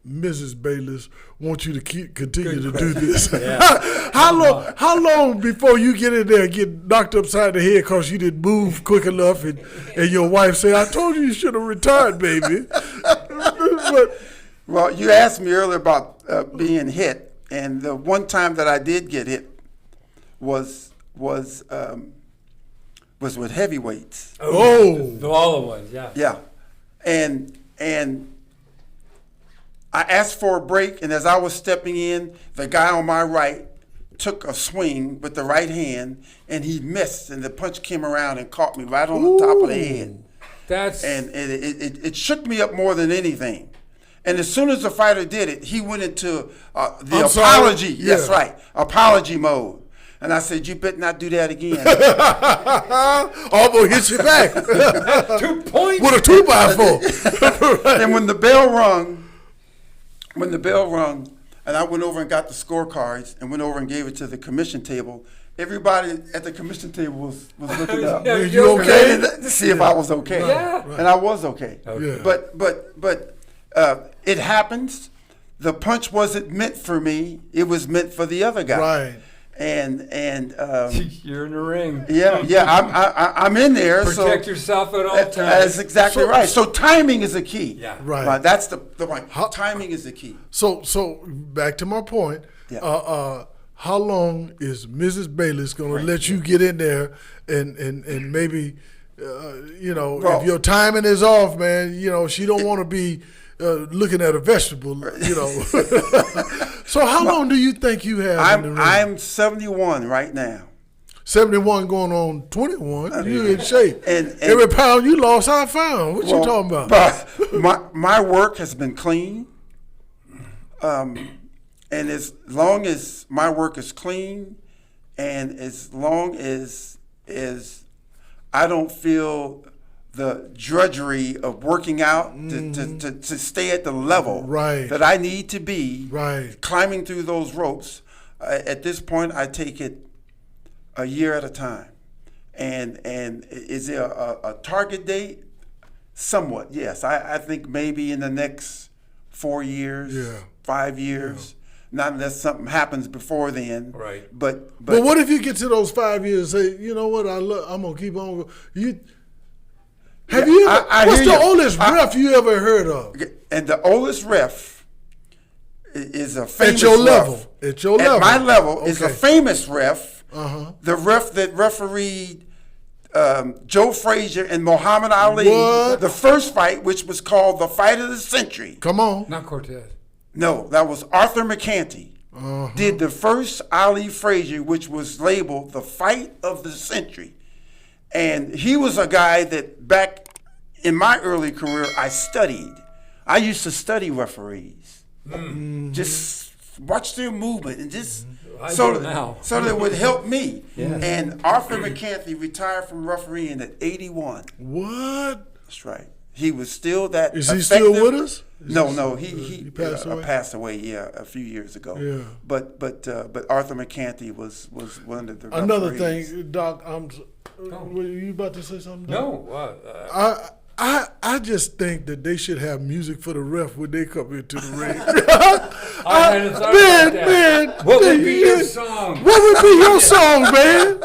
S1: Mrs. Bayless want you to continue to do this? How long before you get in there and get knocked upside the head because you didn't move quick enough and your wife say, I told you should have retired, baby?
S3: Well, you asked me earlier about being hit, and the one time that I did get hit was with heavyweights.
S2: All the ones, yeah.
S3: Yeah, and I asked for a break, and as I was stepping in, the guy on my right took a swing with the right hand, and he missed, and the punch came around and caught me right on the top of the head. And it shook me up more than anything. And as soon as the fighter did it, he went into the apology. Yeah. That's right, apology mode. And I said, you better not do that again.
S1: Almost hit you back.
S2: 2 points.
S1: With a 2x4.
S3: Right. And when the bell rung, and I went over and got the scorecards and went over and gave it to the commission table, everybody at the commission table was looking up.
S1: You okay?
S3: To see if I was okay.
S2: Yeah.
S3: And I was okay.
S1: Yeah.
S3: But it happens. The punch wasn't meant for me. It was meant for the other guy.
S1: Right.
S3: And
S2: you're in the ring.
S3: Yeah, I'm in there.
S2: Protect yourself at all times.
S3: That's exactly right. So timing is a key.
S2: Yeah,
S1: right.
S3: That's the point. Timing is the key.
S1: So back to my point. Yeah. How long is Mrs. Bayless going to let you get in there and maybe if your timing is off, man, she don't want to be looking at a vegetable, So how long do you think you have in the ring?
S3: I'm 71 right now.
S1: 71 going on 21. You're in shape. And every pound you lost, I found. What you talking about?
S3: But my work has been clean. And as long as my work is clean, and as long as I don't feel the drudgery of working out to stay at the level that I need to be, climbing through those ropes. At this point, I take it a year at a time. And is there a target date? Somewhat, yes. I think maybe in the next 4 years, 5 years. Not unless something happens before then.
S2: Right.
S3: But
S1: what if you get to those 5 years and say, you know what, I'm going to keep on going. What's the oldest ref you ever heard of?
S3: And the oldest ref is a famous
S1: At your level.
S3: At my level is a famous ref.
S1: Uh-huh.
S3: The ref that refereed Joe Frazier and Muhammad Ali.
S1: What?
S3: The first fight, which was called the Fight of the Century.
S1: Come on.
S2: Not Cortez.
S3: No, that was Arthur McCanty.
S1: Uh-huh.
S3: Did the first Ali Frazier, which was labeled the Fight of the Century. And he was a guy that back in my early career, I studied. I used to study referees. Mm-hmm. Just watch their movement and just so that it would help me. Yeah. And Arthur McCanty retired from refereeing at 81.
S1: What?
S3: That's right. He was still that
S1: Is
S3: effective.
S1: He still with us?
S3: No, he
S1: passed
S3: away, a few years ago.
S1: Yeah.
S3: But Arthur McCanty was one of the
S1: Another
S3: referees.
S1: thing, Doc, were you about to say something? Doc?
S2: No.
S1: I just think that they should have music for the ref when they come into the ring.
S2: I hadn't thought about that.
S1: Man,
S2: what would be your song?
S1: What would be your song, man?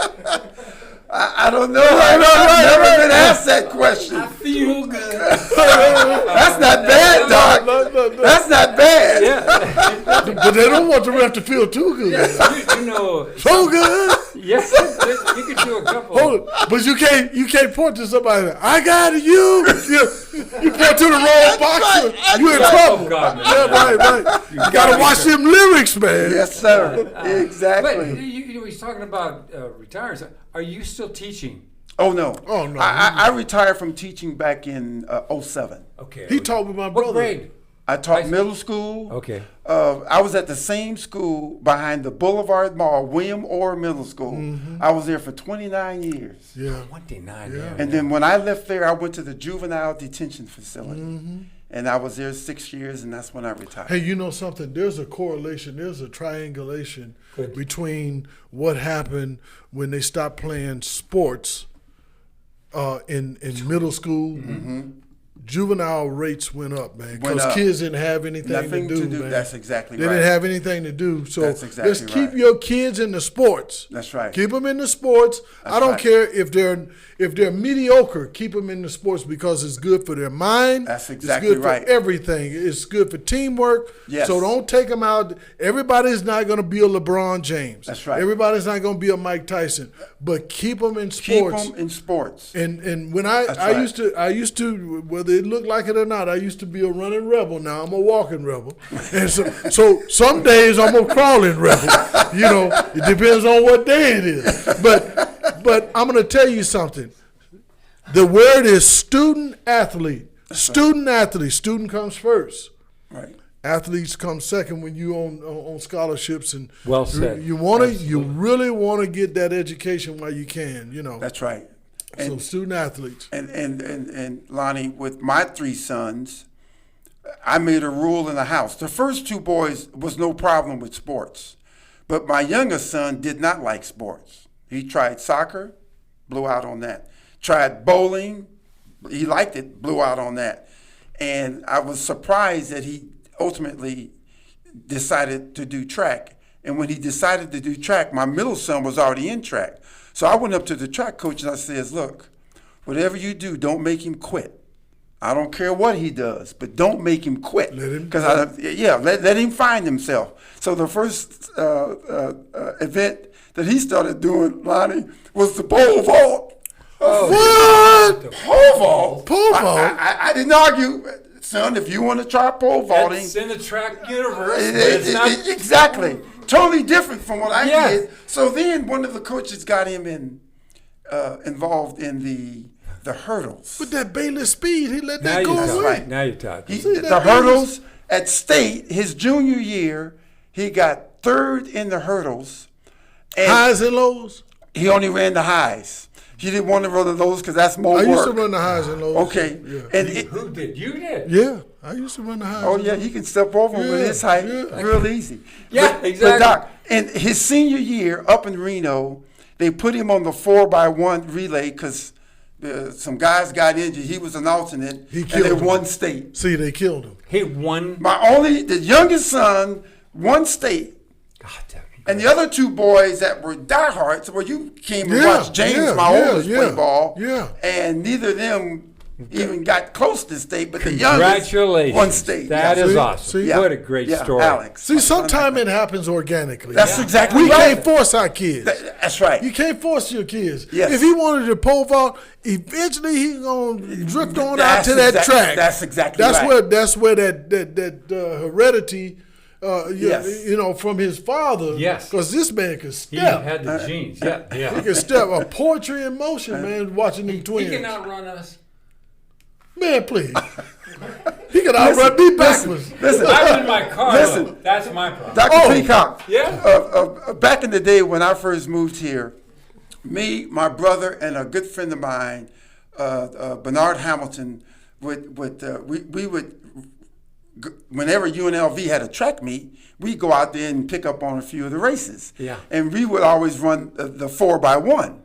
S3: I don't know. I've never been asked that question.
S2: I feel good.
S3: That's not bad, Doc.
S1: No.
S3: That's not bad.
S2: Yeah.
S1: But they don't want the ref to feel too good.
S2: Yeah, you know.
S1: So good.
S2: Yes, you could do a couple.
S1: Hold it. But you can't point to somebody. I got you. You point to the wrong boxer. You in trouble.
S2: Oh, God, man.
S1: Yeah, right. You gotta watch them lyrics, man.
S3: Yes, sir.
S2: But
S3: Exactly.
S2: he's talking about retiring. Are you still teaching?
S3: Oh no.
S1: Oh, no.
S3: I retired from teaching back in '07.
S2: Okay.
S1: He taught with my
S2: What
S1: brother.
S2: grade?
S3: I taught middle school.
S2: Okay.
S3: I was at the same school behind the Boulevard Mall, William Orr Middle School.
S1: Mm-hmm.
S3: I was there for 29 years.
S1: Yeah.
S2: 29.
S1: Yeah.
S2: Yeah.
S3: And then when I left there, I went to the juvenile detention facility.
S1: Mm-hmm.
S3: And I was there 6 years, and that's when I retired.
S1: Hey, you know something? There's a correlation. There's a triangulation
S2: Good.
S1: between what happened when they stopped playing sports in middle school.
S3: Mm-hmm.
S1: Juvenile rates went up, man,
S3: Went
S1: because
S3: up.
S1: kids didn't have anything
S3: Nothing
S1: to do, man.
S3: That's exactly
S1: They
S3: right.
S1: didn't have anything to do. So
S3: That's exactly
S1: let's keep
S3: right.
S1: your kids in the sports.
S3: That's right.
S1: Keep them in the sports. I don't
S3: right.
S1: care if they're mediocre. Keep them in the sports because it's good for their mind.
S3: That's exactly
S1: It's good
S3: right.
S1: for everything. It's good for teamwork.
S3: Yes.
S1: So don't take them out. Everybody's not going to be a LeBron James.
S3: That's right.
S1: Everybody's not going to be a Mike Tyson. But keep them in
S3: Keep
S1: sports.
S3: them in sports.
S1: And when
S3: That's
S1: I
S3: right.
S1: used to whether it looked like it or not, I used to be a running rebel. Now I'm a walking rebel, and so some days I'm a crawling rebel. You know, it depends on what day it is. But I'm gonna tell you something. The word is student athlete. Student athlete. Student comes first.
S3: Right.
S1: Athletes come second when you on scholarships and
S2: Well said.
S1: You really want to get that education while you can. You know.
S3: That's right.
S1: So
S3: And,
S1: student athletes.
S3: and Lonnie, with my 3 sons, I made a rule in the house. The first 2 boys was no problem with sports, but my youngest son did not like sports. He tried soccer, blew out on that. Tried bowling, he liked it, blew out on that. And I was surprised that he ultimately decided to do track. And when he decided to do track, my middle son was already in track. So I went up to the track coach and I says, look, whatever you do, don't make him quit. I don't care what he does, but don't make him quit.
S1: Let him-
S3: let him find himself. So the first event that he started doing, Lonnie, was the pole vault.
S1: What?
S3: Pole vault?
S1: Pole vault?
S3: I didn't argue. Son, if you want to try pole vaulting.
S2: It's in the track universe. But it's not.
S3: Exactly. Totally different from what I
S2: Yeah.
S3: did. So then one of the coaches got him involved in the hurdles.
S1: With that Bayless speed, he let
S2: Now
S1: that
S2: you're
S1: go
S2: talking.
S1: away.
S3: right.
S2: Now you're talking.
S1: See,
S3: The
S1: that
S3: hurdles at state, his junior year, he got 3rd in the hurdles. And
S1: Highs and lows.
S3: he only ran the highs. He didn't want to run the lows because that's more
S1: I
S3: work.
S1: used to run the highs and lows.
S3: Okay.
S1: Yeah.
S3: And
S2: Who did? You did.
S1: Yeah, I used to run the highs.
S3: oh
S1: and
S3: yeah,
S1: lows.
S3: he can step over him with
S1: Yeah,
S3: his height
S1: yeah.
S3: real easy.
S2: Yeah,
S3: But
S2: exactly.
S3: Doc, in his senior year up in Reno, they put him on the 4x1 relay because some guys got injured. He was an alternate,
S1: He
S3: and
S1: killed
S3: they
S1: him.
S3: won state.
S1: See, they killed him.
S2: He won.
S3: The youngest son won state.
S2: God, that'd be
S3: And
S2: great.
S3: the other 2 boys that were diehards, well, you came and
S1: Yeah,
S3: watched James,
S1: yeah,
S3: my
S1: yeah,
S3: oldest,
S1: yeah,
S3: play ball.
S1: yeah.
S3: And neither of them even got close to state, but the youngest
S2: Congratulations.
S3: won state.
S2: That
S3: Yeah.
S2: is
S1: See?
S2: awesome.
S1: See?
S3: Yeah.
S2: What a great
S3: Yeah,
S2: story.
S3: Alex.
S1: See, sometimes it happens organically.
S3: That's exactly
S1: We
S3: right.
S1: can't force our kids.
S3: That's right.
S1: You can't force your kids.
S3: Yes.
S1: If he wanted to pole vault, eventually he's gonna drift on out
S3: That's
S1: to that track.
S3: that's exactly
S1: That's
S3: right.
S1: where that heredity,
S3: Yes.
S1: you know, from his father.
S2: Yes.
S1: Because this man could
S2: He
S1: step.
S2: had the genes. Yeah,
S1: He
S2: yeah.
S1: can step. A poetry in motion, man. Watching them
S2: He
S1: twins.
S2: can outrun us.
S1: Man, please. He can outrun me backwards.
S3: Listen,
S2: I'm in my car.
S3: Listen.
S2: Though. That's my problem.
S3: Dr.
S1: Oh.
S3: Peacock.
S2: Yeah.
S3: Back in the day when I first moved here, me, my brother, and a good friend of mine, Bernard Hamilton, we would, whenever UNLV had a track meet, we'd go out there and pick up on a few of the races.
S2: Yeah.
S3: And we would always run the 4x1.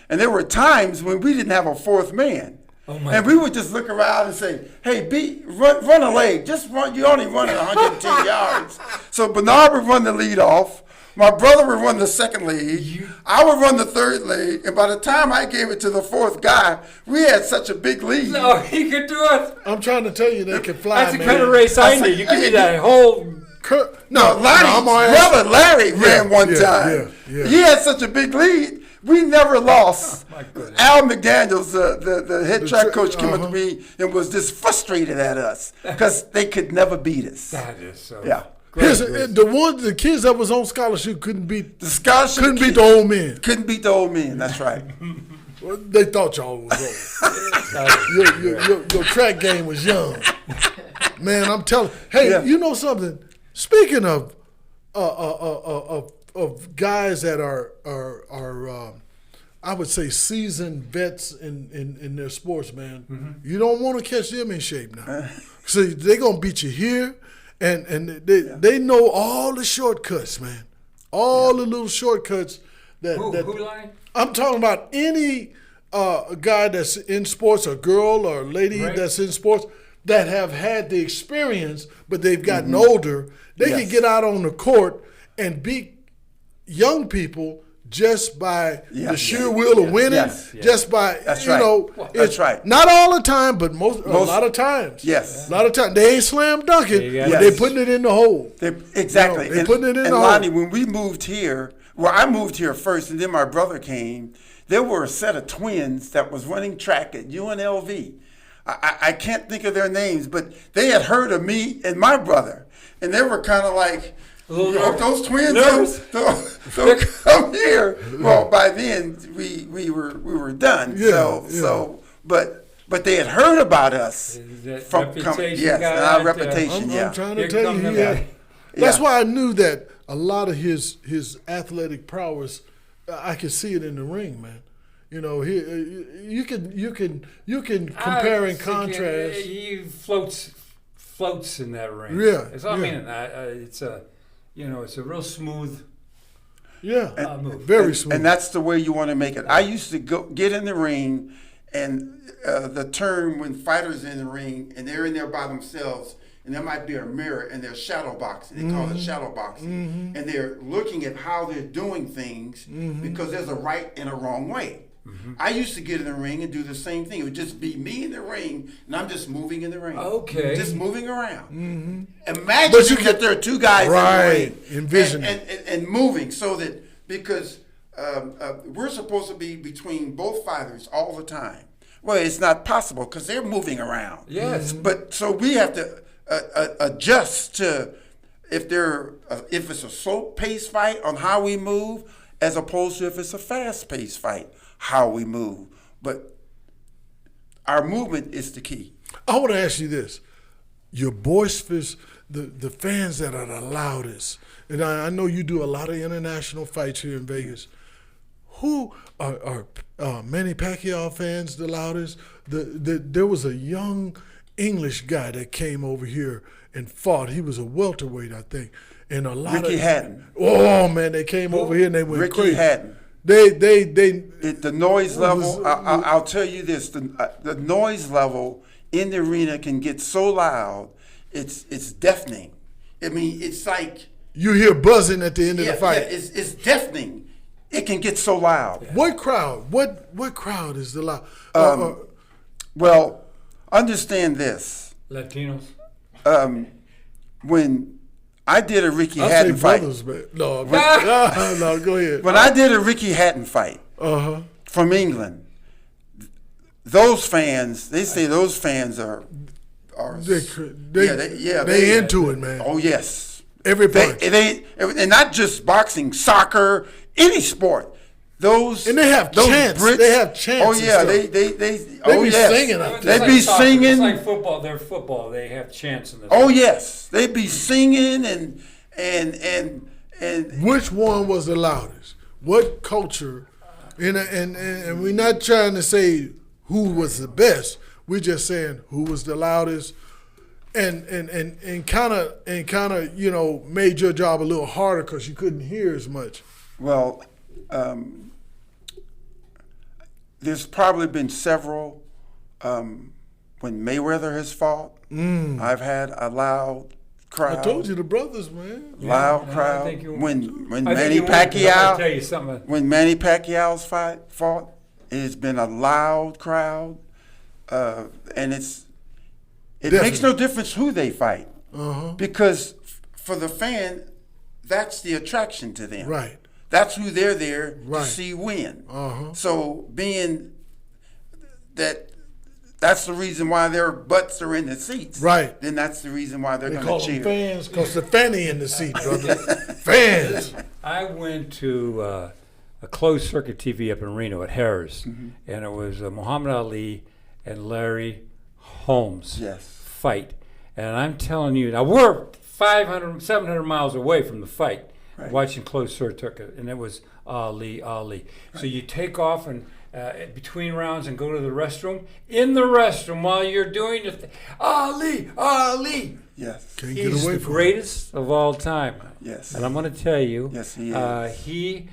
S3: And there were times when we didn't have a 4th man.
S2: Oh my
S3: And we would just look around and say, hey, run a leg. Just run. You only run at 110 yards. So Bernard would run the lead off. My brother would run the second league. I would run the third league. And by the time I gave it to the fourth guy, we had such a big lead.
S2: No, he could do it.
S1: I'm trying to tell you, they can fly,
S2: That's the
S1: man.
S2: kind of race I need. You give me that whole.
S3: Brother Larry ran one time.
S1: Yeah.
S3: He had such a big lead. We never lost.
S2: Oh, my goodness.
S3: Al McDaniels, the head track coach, came up to me and was just frustrated at us because they could never beat us.
S2: That is so.
S3: Yeah.
S1: The kids that was on scholarship couldn't beat
S3: The scholarship
S1: couldn't beat the old men.
S3: Couldn't beat the old men. That's right.
S1: Well, they thought y'all was old. Your track game was young. Man, I'm telling. Hey, you know something? Speaking of guys that are I would say seasoned vets in their sports, man. Mm-hmm. You don't want to catch them in shape now. See, they're gonna beat you here, and they know all the shortcuts, man. All the little shortcuts
S2: Who lying?
S1: I'm talking about any guy that's in sports, a girl or a lady that's in sports that have had the experience, but they've gotten older. They can get out on the court and beat young people just by the sheer will of winning. Just by
S3: that's right.
S1: Not all the time, but most a lot of times.
S3: Yes,
S1: a lot of times they ain't slam dunking, but they putting it in the hole.
S3: Exactly.
S1: They putting it in the hole.
S3: Lonnie, when we moved here, I moved here first, and then my brother came. There were a set of twins that was running track at UNLV. I can't think of their names, but they had heard of me and my brother, and they were kind of like, those twins don't come here. Well, by then we were done. But they had heard about us from coming. Yes, and our reputation.
S1: I'm trying to tell you, that's why I knew that a lot of his athletic prowess, I could see it in the ring, man. You know, you can compare and contrast.
S2: He floats in that ring.
S1: Yeah,
S2: it's a real smooth.
S1: Yeah, very smooth.
S3: And that's the way you want to make it. I used to get in the ring, and the term when fighters in the ring and they're in there by themselves, and there might be a mirror, and they're shadow boxing. They call it shadow boxing, and they're looking at how they're doing things because there's a right and a wrong way. I used to get in the ring and do the same thing. It would just be me in the ring, and I'm just moving in the ring.
S2: Okay.
S3: Just moving around. Imagine that there are two guys in the ring.
S1: Envision
S3: and moving so that, because we're supposed to be between both fighters all the time. Well, it's not possible because they're moving around.
S2: Yes.
S3: But so we have to adjust to if it's a slow-paced fight on how we move, as opposed to if it's a fast-paced fight, how we move. But our movement is the key.
S1: I want to ask you this. Your boisterous, the fans that are the loudest, and I know you do a lot of international fights here in Vegas. Who are Manny Pacquiao fans the loudest? There was a young English guy that came over here and fought. He was a welterweight, I think. And a lot
S3: Ricky Hatton.
S1: Oh man, they came over here and they went
S3: Ricky
S1: crazy.
S3: Hatton. The noise level. I'll tell you this: the noise level in the arena can get so loud, it's deafening. I mean, it's like
S1: you hear buzzing at the end of the fight.
S3: Yeah, it's deafening. It can get so loud.
S1: Yeah. What crowd? What crowd is the loud?
S3: Well, understand this.
S2: Latinos.
S3: When I did a Ricky Hatton fight.
S1: No, go ahead.
S3: When I did a Ricky Hatton fight from England, those fans, they say those fans are
S1: they into it, man.
S3: Oh yes,
S1: everybody.
S3: And not just boxing, soccer, any sport.
S1: And they have chants. They have chants.
S3: Oh yeah, they
S1: be singing out there.
S3: They be singing.
S2: It's like football. They're football. They have chants in this.
S3: Oh yes, they be singing and.
S1: Which one was the loudest? What culture? And we're not trying to say who was the best. We're just saying who was the loudest, and kind of made your job a little harder because you couldn't hear as much.
S3: Well. There's probably been several when Mayweather has fought. I've had a loud crowd.
S1: I told you the brothers, man.
S3: Loud
S2: Yeah,
S3: crowd.
S2: I think you-
S3: When
S2: I think
S3: Manny
S2: you won, 'cause I'm gonna
S3: Pacquiao,
S2: tell you something.
S3: when Manny Pacquiao's fought, it's been a loud crowd, and it makes no difference who they fight, because for the fan, that's the attraction to them.
S1: Right.
S3: That's who they're there
S1: Right.
S3: to see win.
S1: Uh-huh.
S3: So being that's the reason why their butts are in the seats.
S1: Right.
S3: Then that's the reason why they're
S1: They
S3: going
S1: call
S3: to
S1: them
S3: cheer.
S1: fans because the fanny in the seat, brother. Fans.
S2: I went to a closed circuit TV up in Reno at Harris,
S3: Mm-hmm.
S2: and it was Muhammad Ali and Larry Holmes
S3: Yes.
S2: fight. And I'm telling you, now we're 500, 700 miles away from the fight,
S3: Right.
S2: watching closed circuit, and it was Ali. So you take off and between rounds and go to the restroom. In the restroom while you're doing it, Ali.
S3: Yes.
S1: Can't get
S2: He's
S1: away
S2: the
S1: from it.
S2: greatest of all time.
S3: Yes.
S2: And I'm going to tell you,
S3: Yes, he is.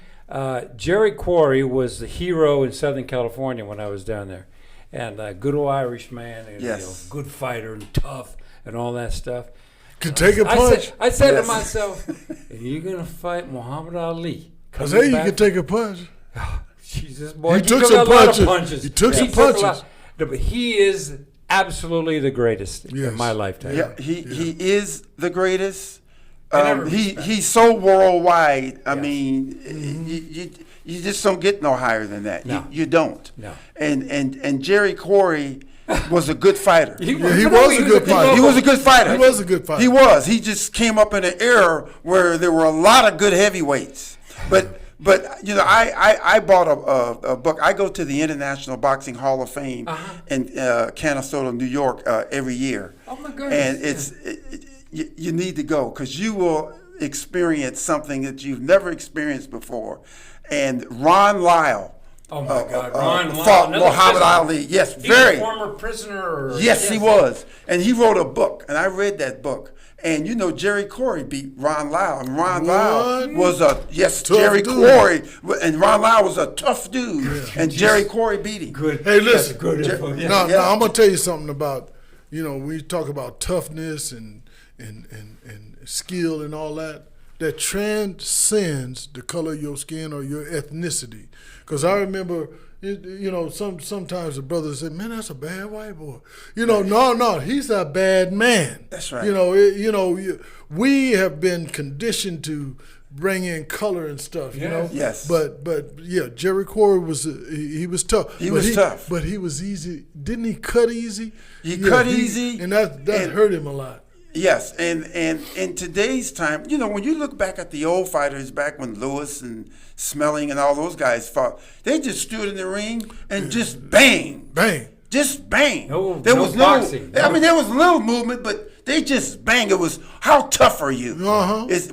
S2: Jerry Quarry was the hero in Southern California when I was down there, and good old Irish man, and
S3: Yes.
S2: good fighter and tough and all that stuff.
S1: Could take a punch.
S2: I said
S3: Yes.
S2: to myself, "Are you going to fight Muhammad Ali?"
S1: I say you could take a punch.
S2: Jesus, boy,
S1: He took
S2: a
S1: some
S2: lot of
S1: punches.
S2: punches.
S1: He took some
S2: a
S1: punches.
S2: lot. No, but he is absolutely the greatest
S1: Yes.
S2: in my lifetime.
S3: Yeah, he is the greatest.
S2: In every respect.
S3: He's so worldwide. I
S2: Yes.
S3: mean, you just don't get no higher than that.
S2: No.
S3: You don't.
S2: No.
S3: And Jerry Quarry was a good fighter.
S1: Yeah, he was a good fighter.
S3: He was a good fighter.
S1: He was a good fighter.
S3: He was. He just came up in an era where there were a lot of good heavyweights. But you know, I bought a book. I go to the International Boxing Hall of Fame in Castro, New York, every year.
S2: Oh my goodness!
S3: And you need to go because you will experience something that you've never experienced before. And Ron Lyle.
S2: Oh my God, Ron Lyle,
S3: fought
S2: another
S3: Muhammad
S2: prisoner.
S3: Ali. Yes,
S2: He's
S3: very.
S2: a former prisoner. Or,
S3: Yes, he was. And he wrote a book, and I read that book. And you know, Jerry Quarry beat Ron Lyle. And Ron Lyle was
S1: Tough
S3: Jerry
S1: dude.
S3: Quarry. And Ron Lyle was a tough dude. And Jerry Quarry beat him.
S2: Good.
S1: Hey, listen.
S2: That's good info. Yeah.
S1: No, I'm gonna tell you something about, you know, we talk about toughness and skill and all that. That transcends the color of your skin or your ethnicity. Because I remember, you know, sometimes the brothers say, "Man, that's a bad white boy." You know, no, he's a bad man.
S3: That's right.
S1: You know, we have been conditioned to bring in color and stuff. You know.
S3: Yes.
S1: But yeah, Jerry Quarry was he was tough.
S3: He was tough.
S1: But he was easy. Didn't he cut easy?
S3: He cut easy,
S1: and that hurt him a lot.
S3: Yes, and in today's time, you know, when you look back at the old fighters back when Lewis and Smelling and all those guys fought, they just stood in the ring and just bang.
S1: Bang.
S3: Just bang.
S2: No
S3: was
S2: boxing.
S3: I mean, there was a little movement, but they just bang. It was, how tough are you?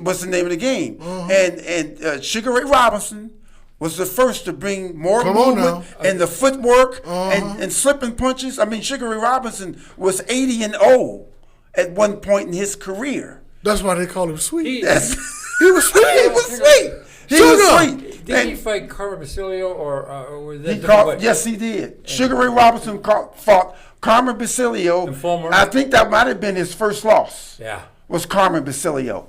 S3: What's the name of the game? And Sugar Ray Robinson was the first to bring more movement and the footwork and slipping punches. I mean, Sugar Ray Robinson was 80-0 at one point in his career.
S1: That's why they call him sweet.
S3: He was
S1: sweet.
S3: He was sweet. He was sweet.
S2: Did he fight Carmen Basilio or was that
S3: He caught, yes, he did. Sugar Ray Robinson fought Carmen Basilio.
S2: The former-
S3: I think that might have been his first loss.
S2: Yeah.
S3: Was Carmen Basilio.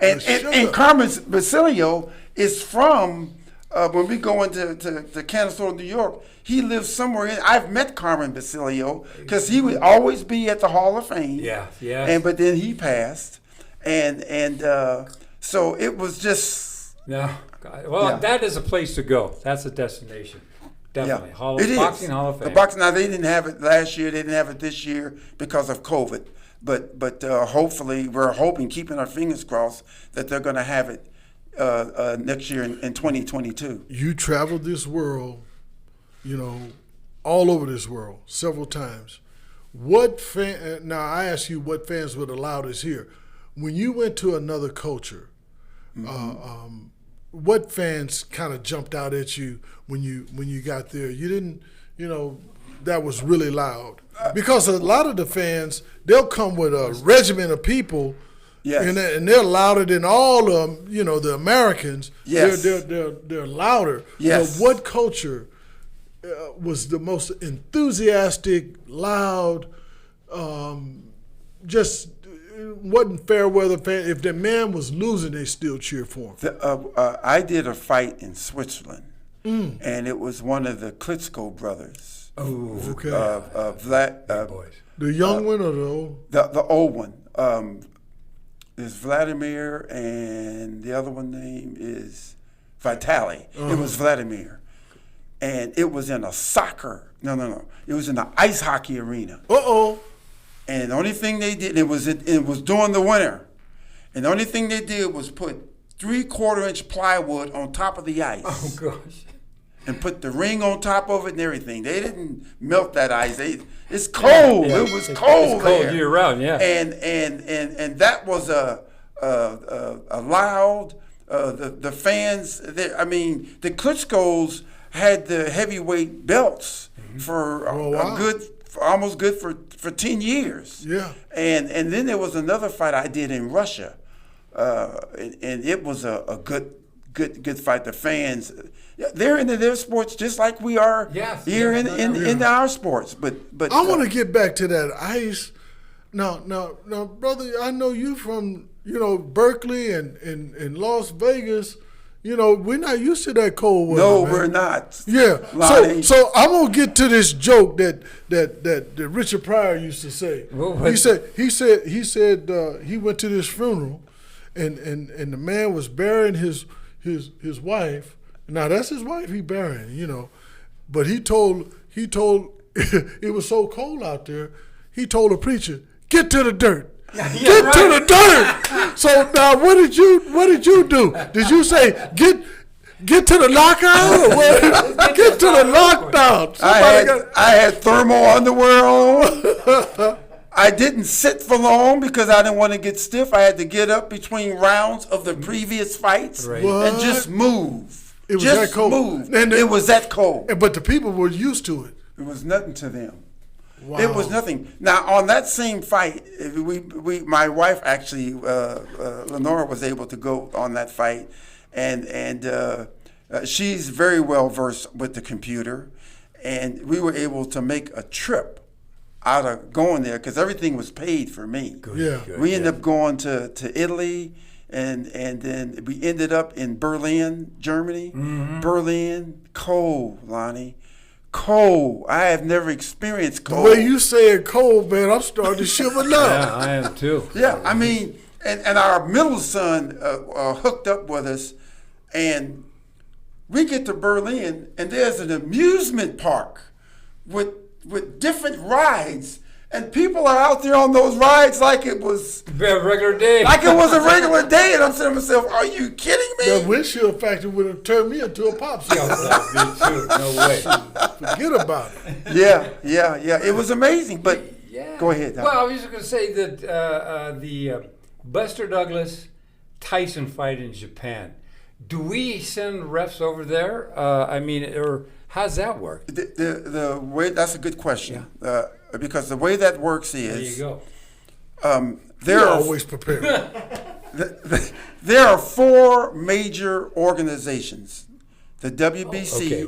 S3: And
S1: Sugar.
S3: Carmen Basilio is from, when we go into Castro, New York, he lives somewhere in, I've met Carmen Basilio because he would always be at the Hall of Fame.
S2: Yeah.
S3: But then he passed. And so it was just...
S2: No. Well, that is a place to go. That's a destination. Definitely.
S3: It is.
S2: Boxing Hall of Fame.
S3: The boxing, now they didn't have it last year. They didn't have it this year because of COVID. But hopefully, we're hoping, keeping our fingers crossed, that they're going to have it next year in 2022.
S1: You traveled this world, you know, all over this world several times. Now I ask you, what fans were the loudest here? When you went to another culture, what fans kind of jumped out at you when you got there? You didn't, you know, that was really loud. Because a lot of the fans, they'll come with a regiment of people,
S3: Yes.
S1: and they're louder than all of them, you know, the Americans.
S3: Yes.
S1: They're louder.
S3: Yes.
S1: So what culture was the most enthusiastic, loud, just wasn't fair weather fan. If the man was losing, they still cheer for him.
S3: I did a fight in Switzerland, and it was one of the Klitschko brothers.
S1: Oh, okay.
S2: Boys.
S1: The young one or the old?
S3: The old one. There's Vladimir, and the other one name is Vitaly. It was Vladimir. And it was in a soccer. No. It was in the ice hockey arena.
S1: Uh-oh.
S3: And the only thing they did, it was during the winter. And the only thing they did was put 3/4-inch plywood on top of the ice.
S2: Oh, gosh.
S3: And put the ring on top of it and everything. They didn't melt that ice. It's cold.
S2: Yeah.
S3: It was cold.
S2: It's cold
S3: there.
S2: year round, yeah.
S3: And that was allowed the fans. I mean, the Klitschkos had the heavyweight belts for almost good for 10 years.
S1: Yeah.
S3: And then there was another fight I did in Russia, and it was a good fight. The fans, they're into their sports just like we are here in our sports. But
S1: I want to get back to that ice. Now, brother, I know you from Berkeley and Las Vegas. We're not used to that cold weather.
S3: No,
S1: man.
S3: we're not.
S1: Yeah.
S3: Lonnie.
S1: So I'm gonna get to this joke that Richard Pryor used to say. He said he went to this funeral, and the man was burying his wife. Now that's his wife he burying, but he told it was so cold out there. He told the preacher, "Get to the dirt." Get to the dirt. So now, what did you do? Did you say get to the lockout? Or what? Get to the lockdown.
S3: I had thermal underwear on. I didn't sit for long because I didn't want to get stiff. I had to get up between rounds of the previous fights and just move.
S1: It was
S3: just
S1: that cold.
S3: Move.
S1: And
S3: it was that cold.
S1: But the people were used to it.
S3: It was nothing to them.
S1: Wow.
S3: It was nothing. Now, on that same fight, my wife actually, Lenora, was able to go on that fight, and she's very well versed with the computer, and we were able to make a trip out of going there because everything was paid for me. We ended up going to Italy, and then we ended up in Berlin, Germany. Mm-hmm. Berlin, cold, Lonnie. Cold. I have never experienced cold.
S1: The way you say it cold, man, I'm starting to shiver now.
S2: Yeah, I am too.
S3: Yeah, I mean, and our middle son hooked up with us, and we get to Berlin, and there's an amusement park with different rides, and people are out there on those rides like it was
S2: a regular day.
S3: Like it was a regular day, and I'm saying to myself, "Are you kidding me?"
S1: The windshield factory would have turned me into a popsicle.
S2: Me too. No way.
S1: Forget about it.
S3: Yeah. It was amazing, but go ahead. Doc.
S2: Well, I was just going to say that the Buster Douglas Tyson fight in Japan. Do we send refs over there? Or how's that work?
S3: The way, that's a good question. Because the way that works is
S2: there you go.
S1: They're always prepared.
S3: There are 4 major organizations: the WBC,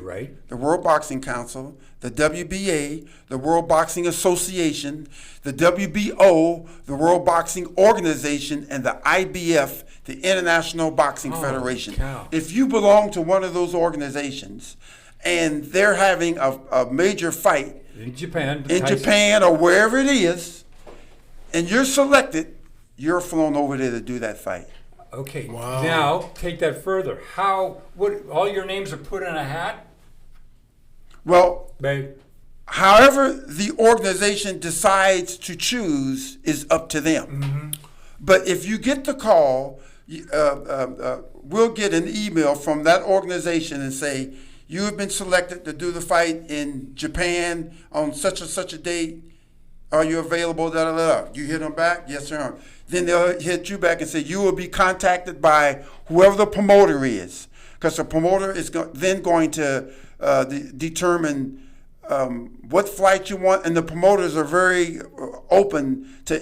S3: the World Boxing Council, the WBA, the World Boxing Association, the WBO, the World Boxing Organization, and the IBF, the International Boxing Federation.
S2: Cow.
S3: If you belong to one of those organizations and they're having a major fight
S2: in Japan,
S3: or wherever it is, and you're selected, you're flown over there to do that fight.
S2: Okay.
S1: Wow.
S2: Now take that further. All your names are put in a hat?
S3: Well,
S2: Babe.
S3: However the organization decides to choose is up to them. Mm-hmm. But if you get the call, we'll get an email from that organization and say, "You have been selected to do the fight in Japan on such and such a date. Are you available?" Da, da, da. You hit them back, yes sir. Then they'll hit you back and say, "You will be contacted by whoever the promoter is," because the promoter is then going to determine what flight you want, and the promoters are very open to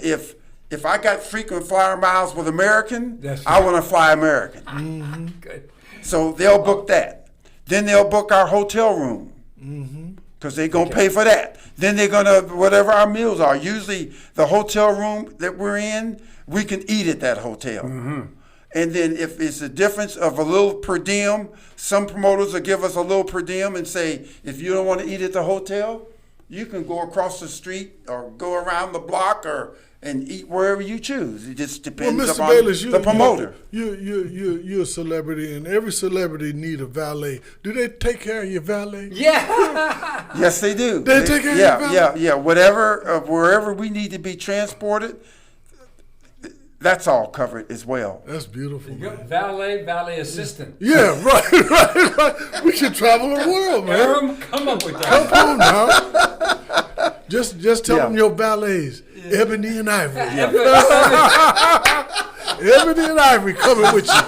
S3: if I got frequent flyer miles with American, I want to fly American.
S2: Mm-hmm. Good.
S3: So they'll book that. Then they'll book our hotel room.
S1: Mm-hmm.
S3: because they're going to pay for that. Then they're going to, whatever our meals are. Usually the hotel room that we're in, we can eat at that hotel.
S2: Mm-hmm.
S3: And then if it's a difference of a little per diem, some promoters will give us a little per diem and say, if you don't want to eat at the hotel, you can go across the street or go around the block and eat wherever you choose. It just depends
S1: Mr.
S3: upon
S1: Bayless,
S3: the promoter.
S1: You're a celebrity, and every celebrity need a valet. Do they take care of your valet?
S2: Yeah.
S3: Yes, they do.
S1: They take care of your valet?
S3: Yeah. Whatever, wherever we need to be transported, that's all covered as well.
S1: That's beautiful, man.
S2: Valet assistant.
S1: Yeah, right. We should travel the world, man.
S2: Aram, come up with that.
S1: Come on now. Just tell them your valets, Ebony and Ivory. Ebony and Ivory coming with you.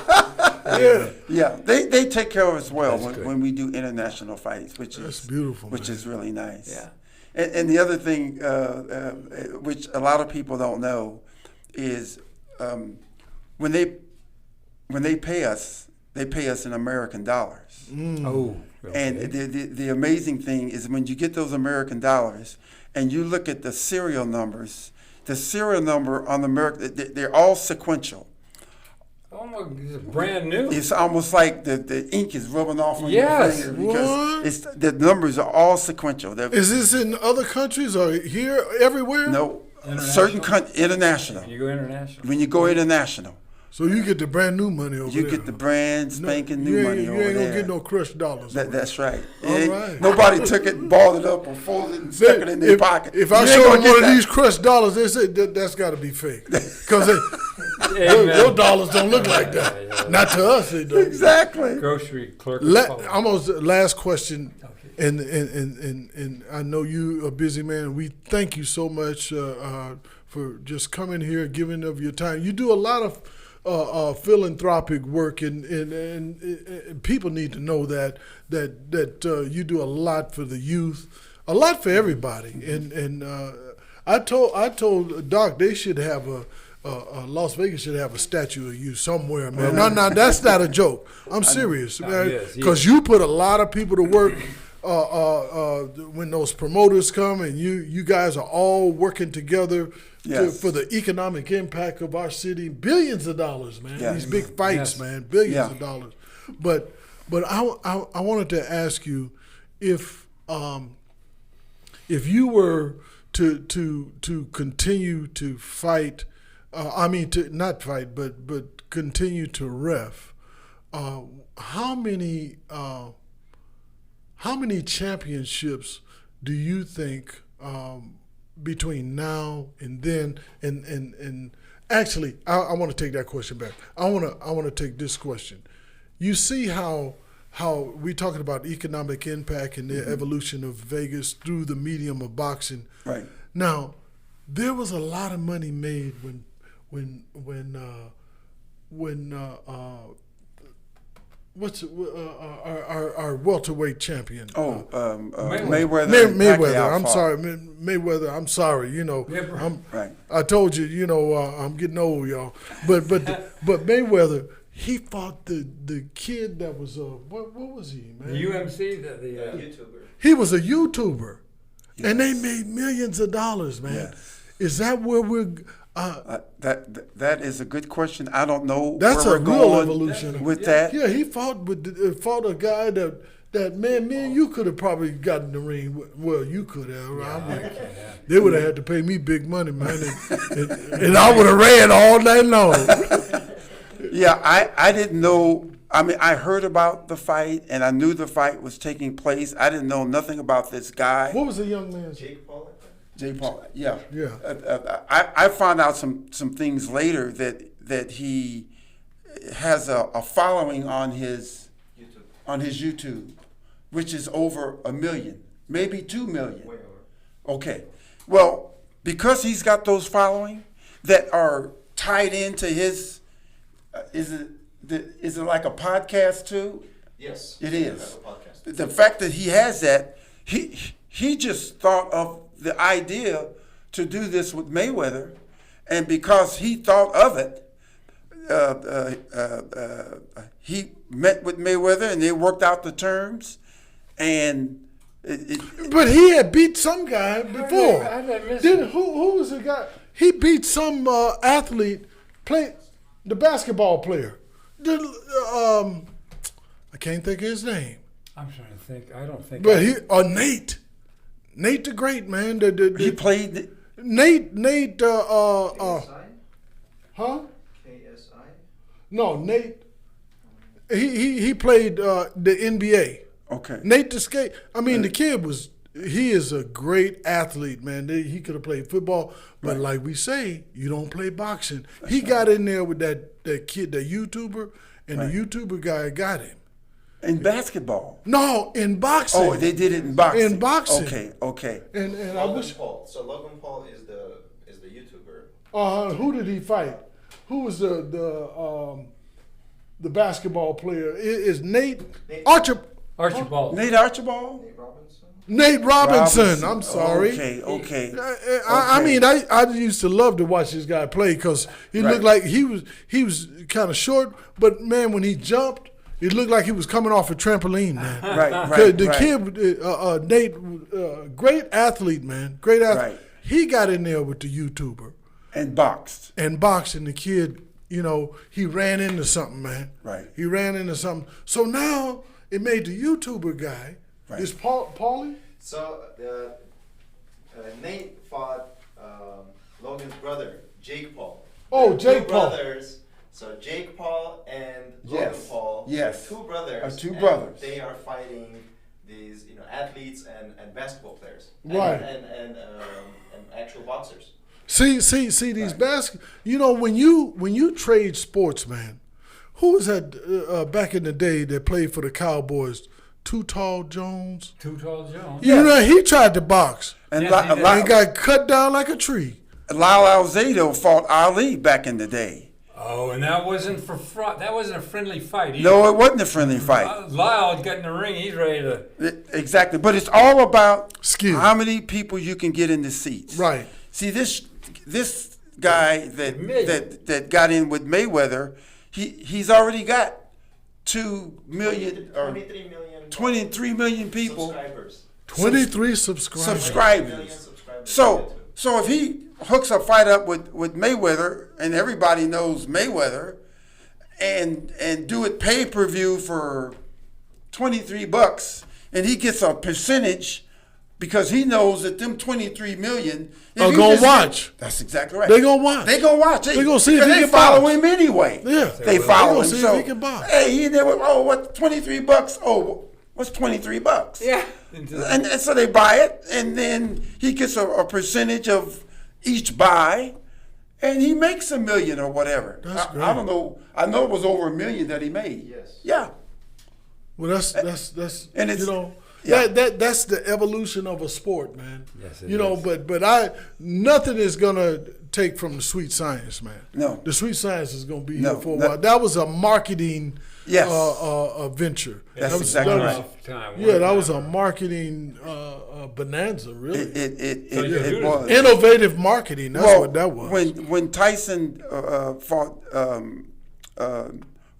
S3: Yeah. They take care of us well
S2: That's
S3: when we do international fights, which
S1: That's
S3: is
S1: beautiful,
S3: which
S1: man.
S3: is really nice.
S2: Yeah.
S3: And the other thing, which a lot of people don't know, is when they pay us in American dollars.
S2: Oh. Okay.
S3: And the amazing thing is when you get those American dollars and you look at the serial numbers, the serial number on they're all sequential.
S2: Oh my, this is brand new.
S3: It's almost like the ink is rubbing off on
S2: Yes.
S3: your finger because the numbers are all sequential.
S1: Is this in other countries or here, everywhere?
S3: No,
S2: International?
S3: international.
S2: You go international.
S3: When you go international,
S1: So you get the brand new money over there.
S3: you get the brand spanking new money over
S1: You ain't
S3: there.
S1: gonna get no crushed dollars.
S3: That's right.
S1: All right.
S3: Nobody took it, balled it up, or folded it and stuck it in their pocket.
S1: If I
S3: You ain't
S1: show
S3: gonna
S1: them
S3: get
S1: one of
S3: that.
S1: these crushed dollars, they say that's got to be fake because
S2: Amen.
S1: your dollars don't look like that.
S2: Yeah.
S1: Not to us, they don't.
S3: Exactly.
S2: Grocery clerk.
S1: Almost last question, and I know you a busy man. We thank you so much for just coming here, giving of your time. You do a lot of philanthropic work, and people need to know that you do a lot for the youth, a lot for everybody. And I told Doc they should have Las Vegas should have a statue of you somewhere, man. No, that's not a joke. I'm serious, man.
S2: Yes.
S1: Because you put a lot of people to work when those promoters come, and you guys are all working together for the economic impact of our city. Billions of dollars, man.
S3: Yes.
S1: These big fights, man. Billions of dollars. But I wanted to ask you if you were to continue to fight. To not fight, but continue to ref. How many championships do you think between now and then? And actually, I want to take that question back. I want to take this question. You see how we talking about economic impact and the evolution of Vegas through the medium of boxing.
S3: Right.
S1: Now, there was a lot of money made when our welterweight champion?
S3: Mayweather.
S1: Mayweather. I'm sorry, Mayweather. I'm sorry.
S3: Right.
S1: I told you. I'm getting old, y'all. But Mayweather, he fought the kid that was what was he, man?
S2: The UMC, the YouTuber.
S1: He was a YouTuber,
S3: Yes.
S1: and they made millions of dollars, man.
S3: Yes.
S1: Is that where we're?
S3: That is a good question. I don't know.
S1: That's
S3: where
S1: a
S3: we're
S1: real
S3: going
S1: evolution
S3: with that.
S1: Yeah, he fought a guy that man, me and you could have probably gotten in the ring. Well, you could have. They would have had to pay me big money, man, and I would have ran all night long.
S3: Yeah, I didn't know. I mean, I heard about the fight, and I knew the fight was taking place. I didn't know nothing about this guy.
S1: What was the young man's?
S3: Jake Paul. Yeah.
S1: Yeah.
S3: I found out some things later that he has a following on his YouTube, which is over 1 million, maybe 2 million.
S2: Way over.
S3: Okay. Well, because he's got those following that are tied into his, is it like a podcast too?
S4: Yes.
S3: It is.
S4: We have a podcast.
S3: The fact that he has that, he just thought of the idea to do this with Mayweather, and because he thought of it, he met with Mayweather and they worked out the terms, and
S1: But he had beat some guy before.
S2: How did I miss
S1: Did,
S2: it?
S1: who was the guy? He beat some athlete, the basketball player. I can't think of his name.
S2: I'm trying to think. I don't think.
S1: But Nate the Great, man.
S3: He played.
S1: Nate.
S4: KSI?
S1: Huh?
S4: KSI?
S1: No, Nate. He played the NBA.
S3: Okay.
S1: Nate the Skate. I mean, the kid he is a great athlete, man. He could have played football, but like we say, you don't play boxing. He got in there with that kid, the YouTuber, and the YouTuber guy got him.
S3: In basketball.
S1: No, in boxing.
S3: Oh, they did it in boxing.
S1: In boxing.
S3: Okay.
S1: And I
S4: Logan
S1: wish.
S4: Paul. So Logan Paul is the YouTuber.
S1: Who did he fight? Who was the basketball player? Is Nate
S2: Archibald.
S3: Nate Archibald?
S4: Nate Robinson.
S1: Nate Robinson. I'm sorry.
S3: Okay.
S1: I mean, I used to love to watch this guy play because he looked like he was kind of short, but man, when he jumped, it looked like he was coming off a trampoline, man.
S3: Right.
S1: The kid, Nate, great athlete, man. Great athlete.
S3: Right.
S1: He got in there with the YouTuber
S3: And boxed.
S1: and boxing. The kid, he ran into something, man.
S3: Right.
S1: He ran into something. So now it made the YouTuber guy.
S3: Right.
S1: Is Paulie?
S4: So Nate fought Logan's brother, Jake Paul.
S1: Oh,
S4: They're
S1: Jake
S4: two
S1: Paul.
S4: brothers. So Jake Paul and Logan
S3: Yes.
S4: Paul.
S3: Yes.
S4: Two brothers.
S3: Are two
S4: and
S3: brothers.
S4: They are fighting these, athletes and basketball players.
S1: Right.
S4: And actual boxers.
S1: See these when you trade sports, man. Who was that back in the day that played for the Cowboys? Too Tall Jones.
S2: Too Tall Jones.
S1: He tried to box
S3: And
S2: Yes, he did.
S1: and got cut down like a tree.
S3: Lyle Alzado fought Ali back in the day.
S2: Oh, and that wasn't that wasn't a friendly fight either.
S3: No, it wasn't a friendly fight.
S2: Lyle got in the ring. He's ready to.
S3: Exactly. But it's all about
S1: Skill.
S3: how many people you can get in the seats.
S1: Right.
S3: See, this guy that got in with Mayweather, he's already got 2 million or 23 million people
S4: Subscribers.
S1: 23 subscribers.
S3: subscribers. So if he hooks a fight up with Mayweather, and everybody knows Mayweather, and do it pay-per-view for $23, and he gets a percentage because he knows that them 23 million
S1: Are gonna watch.
S3: That's exactly right.
S1: They gonna watch.
S3: They gonna watch.
S1: They gonna see if
S3: because
S1: he
S3: they
S1: can
S3: follow
S1: box.
S3: him anyway.
S1: Yeah.
S3: They
S1: They
S3: follow
S1: gonna
S3: him.
S1: see if
S3: So
S1: he can box.
S3: hey, he never. Oh, what $23? Oh, what's $23?
S2: Yeah.
S3: And so they buy it, and then he gets a percentage of each buy, and he makes $1 million or whatever.
S1: That's great.
S3: I don't know. I know it was over $1 million that he made.
S4: Yes.
S3: Yeah.
S1: Well, that's
S3: And it's-
S1: that's the evolution of a sport, man.
S2: Yes, it is.
S1: But nothing is gonna take from the sweet science, man.
S3: No.
S1: The sweet science is gonna be
S3: No,
S1: here for a
S3: no.
S1: while. That was a marketing
S3: Yes.
S1: venture.
S3: That's
S1: That was-
S3: exactly
S1: that was-
S3: right.
S2: Time.
S1: Yeah, that was a marketing bonanza, really.
S3: It was.
S1: Innovative marketing. That's what that was.
S3: When Tyson fought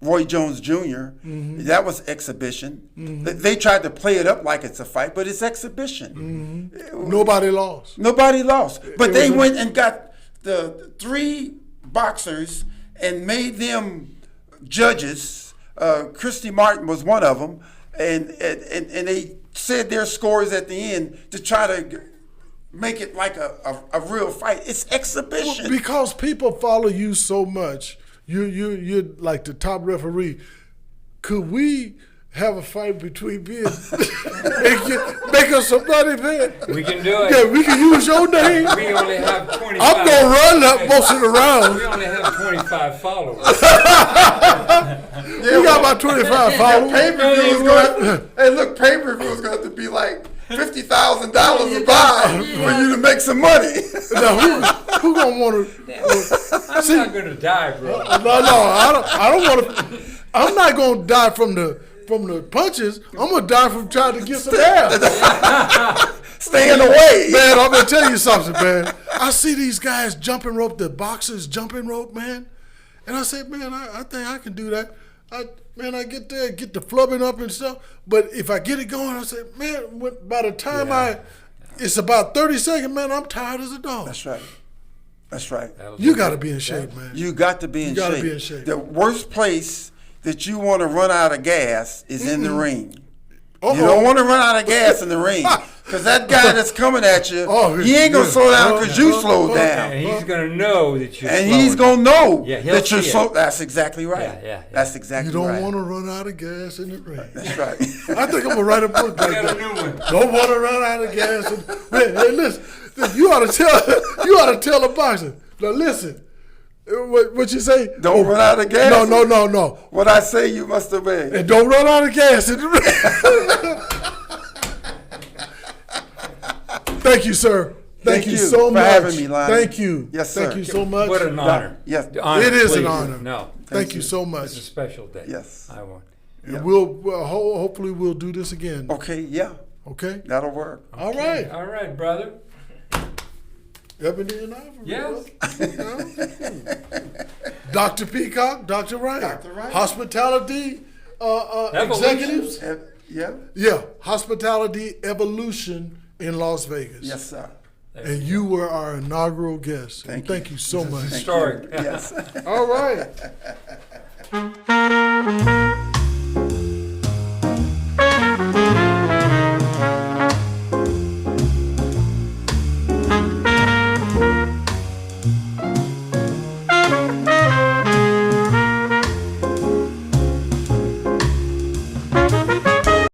S3: Roy Jones Jr., that was exhibition. They tried to play it up like it's a fight, but it's exhibition.
S1: Nobody lost.
S3: Nobody lost. But
S1: It
S3: they
S1: was
S3: went and got the 3 boxers and made them judges. Christy Martin was one of them. And they said their scores at the end to try to make it like a real fight. It's exhibition.
S1: Because people follow you so much, you're like the top referee. Could we have a fight between me and make us some money, man?
S2: We can do it.
S1: Yeah, we can use your name.
S2: We only have 25.
S1: I'm gonna run up most of the
S2: We
S1: rounds.
S2: only have 25 followers.
S1: You got about 25 followers.
S3: Pay-per-view is going. Hey, look, pay-per-view is going to be like $50,000 to buy for you to make some money.
S1: Now, who gonna want to?
S2: I'm not gonna die, bro.
S1: No, I don't want to. I'm not gonna die from the punches. I'm gonna die from trying to get some air.
S3: Stay in the way.
S1: Man, I'm gonna tell you something, man. I see these guys jumping rope, the boxers jumping rope, man. And I said, man, I think I can do that. I get there, get the flubbing up and stuff. But if I get it going, I say, man, by the time it's about 30 seconds, man, I'm tired as a dog.
S3: That's right. That's right.
S1: You got to be in shape, man.
S3: You got to be in
S1: gotta
S3: shape.
S1: be in shape.
S3: The worst place that you want to run out of gas is in the ring.
S1: Uh-oh.
S3: You don't want to run out of gas in the ring because that guy that's coming at you, he ain't going to
S1: yeah.
S3: slow down because you slowed down.
S2: And he's going to know that you're
S3: And
S2: slowing
S3: he's going to know
S2: Yeah, he'll
S3: that you're
S2: see it.
S3: slow. That's exactly right.
S2: Yeah.
S3: That's exactly
S1: You
S3: right.
S1: don't want to run out of gas in the ring.
S3: That's right.
S1: I think I'm going to write a book like
S2: got a
S1: that.
S2: new one.
S1: Don't want to run out of gas. Hey, listen, you ought to tell the boxer. Now listen, what you say?
S3: Don't run out of gas.
S1: No.
S3: What I say, you must obey.
S1: And don't run out of gas in the ring. Thank you, sir. Thank you so
S3: for
S1: much.
S3: having me, Lonnie.
S1: Thank you.
S3: Yes, sir.
S1: Thank you so much.
S2: What an honor.
S3: Yes.
S2: The honor,
S1: It is an
S2: please.
S1: honor.
S2: No.
S1: Thank you so much.
S2: It's a special day.
S3: Yes.
S2: I want.
S1: And hopefully we'll do this again.
S3: Okay, yeah.
S1: Okay?
S3: That'll work.
S1: All right.
S2: All right, brother.
S1: Ebony and Ivory.
S2: Yes.
S1: Dr. Peacock, Dr. Ryan.
S3: Dr. Ryan.
S1: Hospitality executives.
S3: Yeah.
S1: Yeah, Hospitality Evolution in Las Vegas.
S3: Yes, sir.
S1: And you were our inaugural guest. Thank you so much.
S2: Historic.
S3: Yes.
S1: All right.